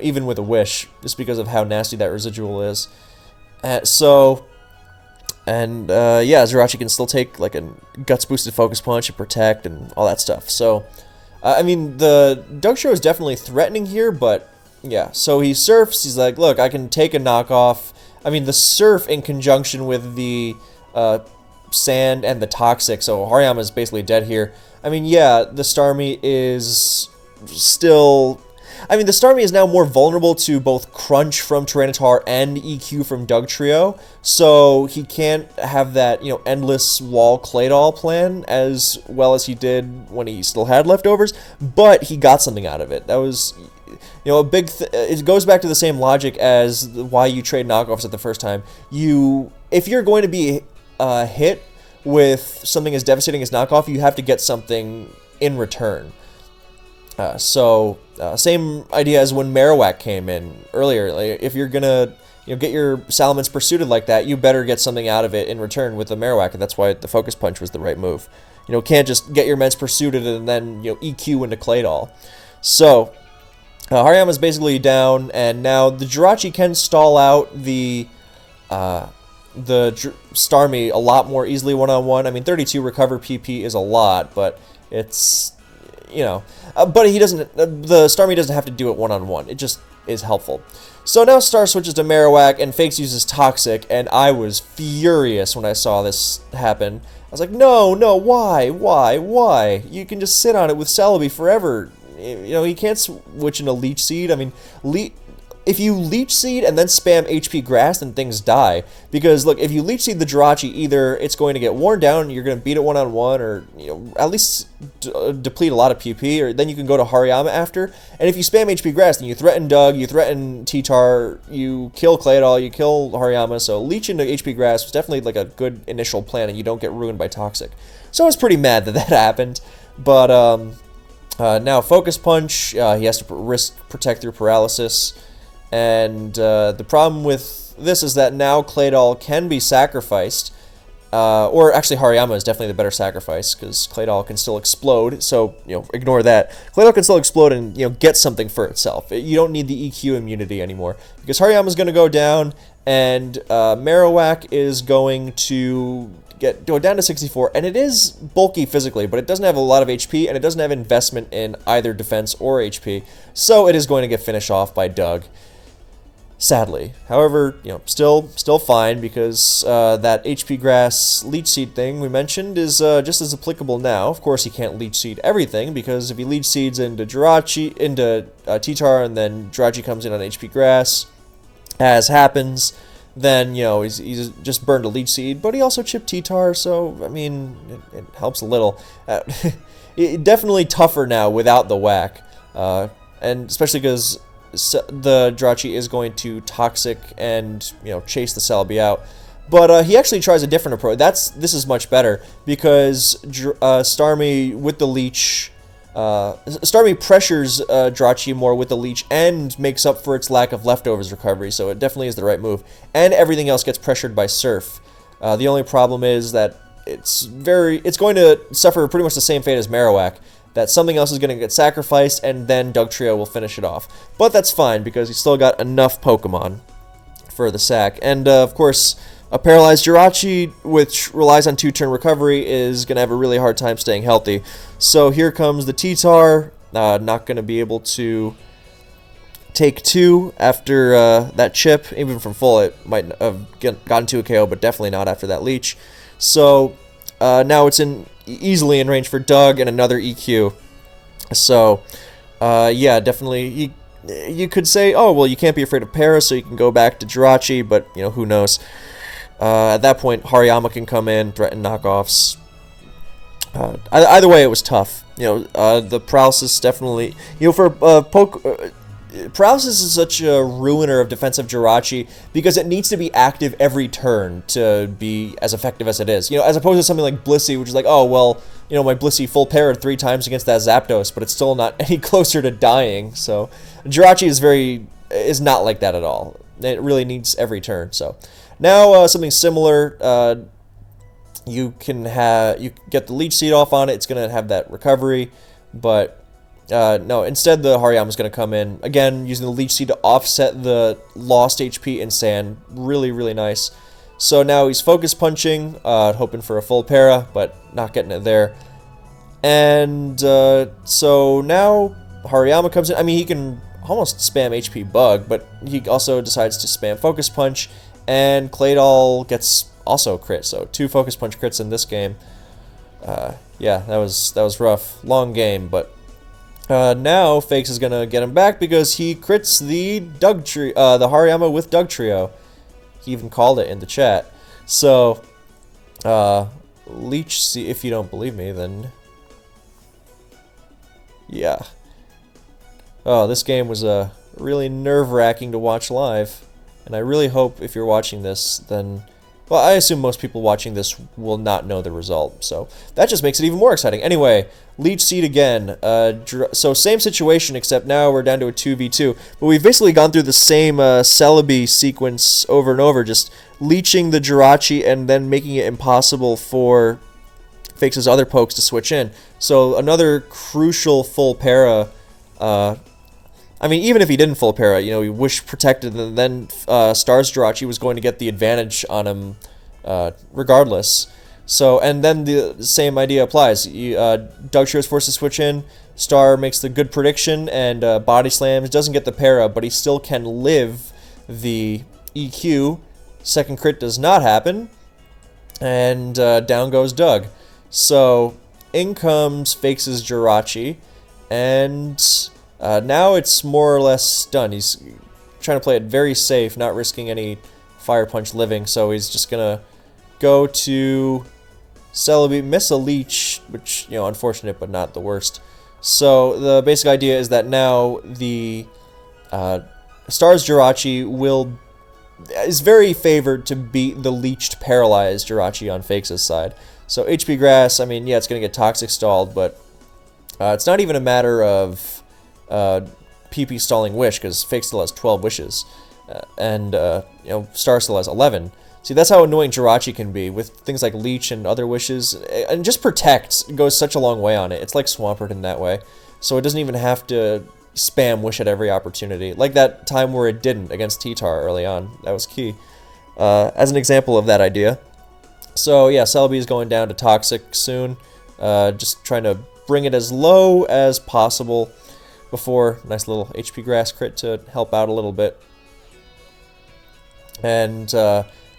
even with a wish, just because of how nasty that residual is. Jirachi can still take like a guts-boosted focus punch and protect and all that stuff. So, I mean, the Dugtrio is definitely threatening here, but yeah. So he surfs. He's like, look, I can take a knockoff. I mean, the surf in conjunction with the sand and the toxic. So Hariyama is basically dead here. I mean, yeah, the Starmie is still... I mean, the Starmie is now more vulnerable to both Crunch from Tyranitar and EQ from Dugtrio, so he can't have that, endless wall Claydol plan as well as he did when he still had leftovers, but he got something out of it. That was, a big... it goes back to the same logic as why you trade knockoffs at the first time. If you're going to be hit with something as devastating as knockoff, you have to get something in return. Same idea as when Marowak came in earlier. Like, if you're gonna, get your Salamence pursued like that, you better get something out of it in return with the Marowak, and that's why the Focus Punch was the right move. Can't just get your Mence pursued and then, EQ into Claydol. So, Hariyama's basically down, and now the Jirachi can stall out the Starmie a lot more easily one-on-one. I mean, 32 recover PP is a lot, but it's... but he doesn't. The Starmie doesn't have to do it one-on-one. It just is helpful. So now Star switches to Marowak and Fakes uses Toxic, and I was furious when I saw this happen. I was like, no, why? You can just sit on it with Celebi forever. He can't switch into Leech Seed. I mean, if you Leech Seed and then spam HP Grass, then things die. Because, look, if you Leech Seed the Jirachi, either it's going to get worn down and you're going to beat it one-on-one, or, at least deplete a lot of PP, or then you can go to Hariyama after. And if you spam HP Grass, then you threaten Doug, you threaten T-Tar, you kill Claydol, you kill Hariyama. So Leech into HP Grass was definitely like a good initial plan, and you don't get ruined by Toxic. So I was pretty mad that that happened. But now Focus Punch, he has to risk Protect through Paralysis. And the problem with this is that now Claydol can be sacrificed, or actually Hariyama is definitely the better sacrifice, because Claydol can still explode, so, ignore that. Claydol can still explode and, get something for itself. You don't need the EQ immunity anymore, because Hariyama's going to go down, and Marowak is going to go down to 64, and it is bulky physically, but it doesn't have a lot of HP, and it doesn't have investment in either defense or HP, so it is going to get finished off by Doug. Sadly. However, still fine, because that HP Grass Leech Seed thing we mentioned is just as applicable now. Of course, he can't Leech Seed everything, because if he Leech Seeds into T-Tar, and then Jirachi comes in on HP Grass, as happens, then, he's just burned a Leech Seed, but he also chipped T-Tar, so, I mean, it helps a little. Definitely tougher now without the whack, and especially because the Jirachi is going to Toxic and, chase the Celebi out. But he actually tries a different approach. This is much better, because Starmie with the Leech... Starmie pressures Jirachi more with the Leech and makes up for its lack of leftovers recovery, so it definitely is the right move. And everything else gets pressured by Surf. The only problem is that it's going to suffer pretty much the same fate as Marowak, that something else is going to get sacrificed, and then Dugtrio will finish it off. But that's fine, because he's still got enough Pokemon for the sack. And, of course, a paralyzed Jirachi, which relies on 2-turn recovery, is going to have a really hard time staying healthy. So here comes the T-Tar, not going to be able to take 2 after that chip. Even from full, it might have gotten to a KO, but definitely not after that Leech. So now it's easily in range for Doug and another EQ. So, yeah, definitely, you could say, oh, well, you can't be afraid of Para, so you can go back to Jirachi, but, who knows. At that point, Hariyama can come in, threaten knockoffs. Either way, it was tough. The paralysis definitely. For poke. Paralysis is such a ruiner of defensive Jirachi because it needs to be active every turn to be as effective as it is. As opposed to something like Blissey, which is like, oh, well, my Blissey full parried 3 times against that Zapdos, but it's still not any closer to dying. So Jirachi is not like that at all. It really needs every turn. So now something similar. You get the Leech Seed off on it. It's gonna have that recovery, but. No, instead the Hariyama's going to come in, again, using the Leech Seed to offset the lost HP in Sand. Really, really nice. So now he's Focus Punching, hoping for a full para, but not getting it there. And so now Hariyama comes in. I mean, he can almost spam HP Bug, but he also decides to spam Focus Punch, and Claydol gets also crit. So 2 Focus Punch crits in this game. Yeah, that was rough. Long game, but... now Fakes is gonna get him back because he crits the the Hariyama with Dugtrio. He even called it in the chat. So, Leech Seed, if you don't believe me, then yeah. Oh, this game was really nerve-wracking to watch live, and I really hope if you're watching this, then. Well, I assume most people watching this will not know the result, so that just makes it even more exciting. Anyway, Leech Seed again. So same situation, except now we're down to a 2v2. But we've basically gone through the same Celebi sequence over and over, just leeching the Jirachi and then making it impossible for Fakes' other pokes to switch in. So another crucial full para. I mean, even if he didn't full para, he Wish protected, and then Stars Jirachi was going to get the advantage on him regardless. So, and then the same idea applies. Dugtrio is forced to switch in, Star makes the good prediction, and Body Slams, doesn't get the para, but he still can live the EQ. Second crit does not happen, and down goes Doug. So, in comes Fakes' Jirachi, and... now it's more or less done. He's trying to play it very safe, not risking any Fire Punch living, so he's just gonna go to Celebi, miss a Leech, which, unfortunate but not the worst. So the basic idea is that now the Stars Jirachi is very favored to beat the leeched paralyzed Jirachi on Fakes' side. So HP Grass, I mean, yeah, it's gonna get Toxic Stalled, but it's not even a matter of PP stalling Wish, because Fake still has 12 wishes, and Star still has 11. See, that's how annoying Jirachi can be with things like Leech and other wishes, and just Protect goes such a long way on it. It's like Swampert in that way, so it doesn't even have to spam Wish at every opportunity, like that time where it didn't against T-Tar early on. That was key, as an example of that idea. So yeah, Celebi is going down to Toxic soon, just trying to bring it as low as possible before nice little HP Grass crit to help out a little bit. And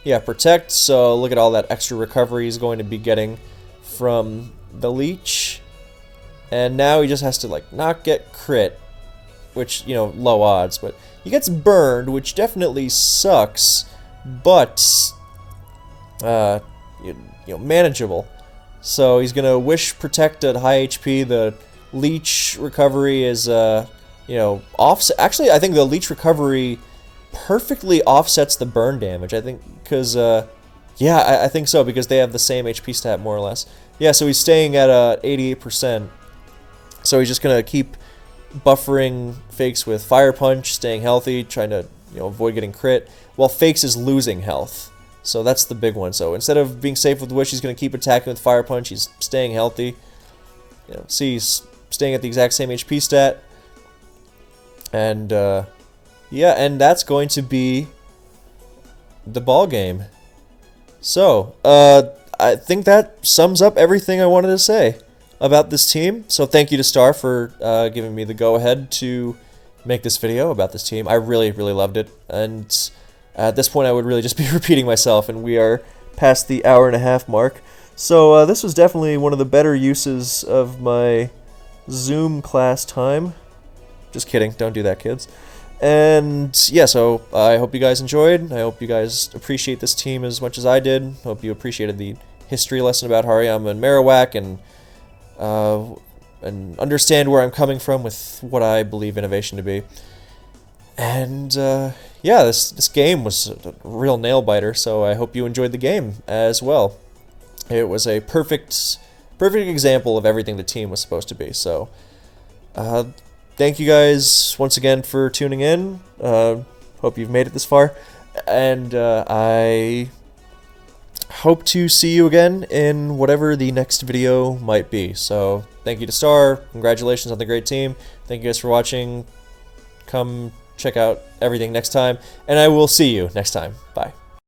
yeah, Protect, so look at all that extra recovery he's going to be getting from the Leech. And now he just has to not get crit, which, low odds, but he gets burned, which definitely sucks, but manageable. So he's gonna Wish Protect at high HP. The Leech recovery is, offset. Actually, I think the Leech recovery perfectly offsets the burn damage. I think, because, yeah, I think so, because they have the same HP stat, more or less. Yeah, so he's staying at 88%. So he's just going to keep buffering Fakes with Fire Punch, staying healthy, trying to, avoid getting crit, while Fakes is losing health. So that's the big one. So instead of being safe with Wish, he's going to keep attacking with Fire Punch. He's staying healthy. See, he's staying at the exact same HP stat. And, yeah, and that's going to be the ball game. So, I think that sums up everything I wanted to say about this team. So thank you to Star for giving me the go-ahead to make this video about this team. I really, really loved it. And at this point, I would really just be repeating myself, and we are past the hour-and-a-half mark. So this was definitely one of the better uses of my Zoom class time. Just kidding. Don't do that, kids. And yeah, so I hope you guys enjoyed. I hope you guys appreciate this team as much as I did. Hope you appreciated the history lesson about Hariyama and Marowak, and and understand where I'm coming from with what I believe innovation to be. And yeah, this game was a real nail biter, so I hope you enjoyed the game as well. It was a perfect example of everything the team was supposed to be. So thank you guys once again for tuning in. Hope you've made it this far, and I hope to see you again in whatever the next video might be. So thank you to Star, congratulations on the great team, thank you guys for watching, come check out everything next time, and I will see you next time. Bye.